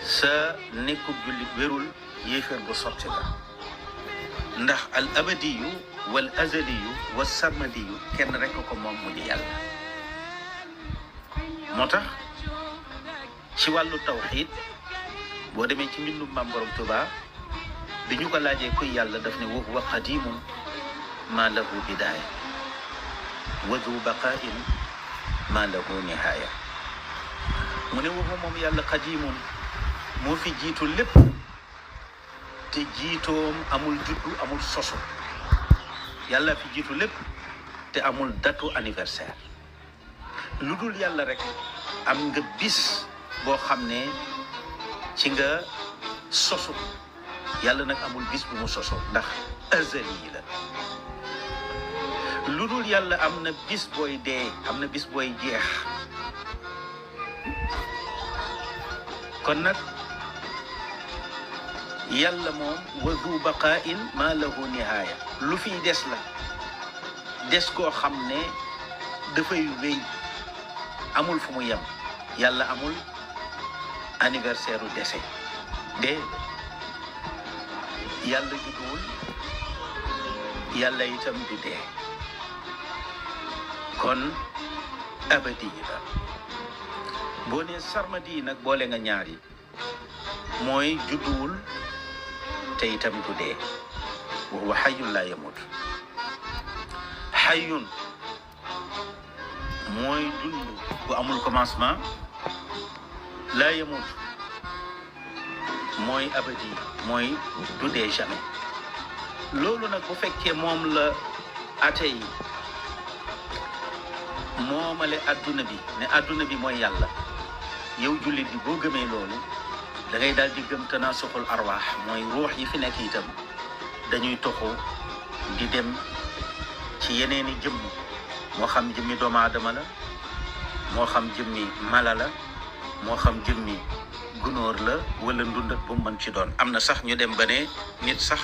[SPEAKER 1] sa nekkub jullit wérul, yéeféer bu sotti la. ndax al abadiyu wal azaliyu wa sarmadiyu kenn rekk ko moom mu di yàlla. moo tax ci wàllu tawxiid boo demee ci mbindum Maam Borom Tuubaa bi ñu ko laajee kuy yàlla daf ne wa huwa qadimun ma lahu bidaaya wa du baqaa'in ma lahu nihaaya. mu ne wa huwa moom yàlla qadimun moo fi jiitu lépp te jiitoom amul juddu, amul sosu. yàlla fi jiitu lépp te amul datu anniversaire. lu dul yàlla rek am nga bis boo xam ne ci nga sosu. yàlla nag amul bis bu mu sosu ndax azali la. lu dul yàlla am na bis booy dee, am na bis booy jeex. kon nag yàlla moom wa du baqaa'in ma lahu nihaaya, lu fiy des la, des koo xam ne dafay wéy, amul fu mu yem. yàlla amul anniversaire u dese de. yàlla judduwul, yàlla itam du dee. kon abadi la. boo nee sarmadi nag boole nga ñaar yi, mooy judduwul te itam du dee. wa huwa hayyun laa yamut. hayyun mooy dund bu amul commencement, laa yamut mooy abadi, mooy du dee jamais. loolu nag bu fekkee moom la ate yi moomale adduna bi, ne adduna bi mooy yàlla, yow jullit bi boo gëmee loolu da ngay daal di gëm tanaasuxul arwaax, mooy ruux yi fi nekk itam dañuy toxu di dem ci yeneeni jëmm, moo xam jëmmi doomu aadama la, moo xam jëmmi mala la, moo xam jëmmi gunóor la, wala ndundat bu mu mën ci doon. am na sax ñu dem ba ne nit sax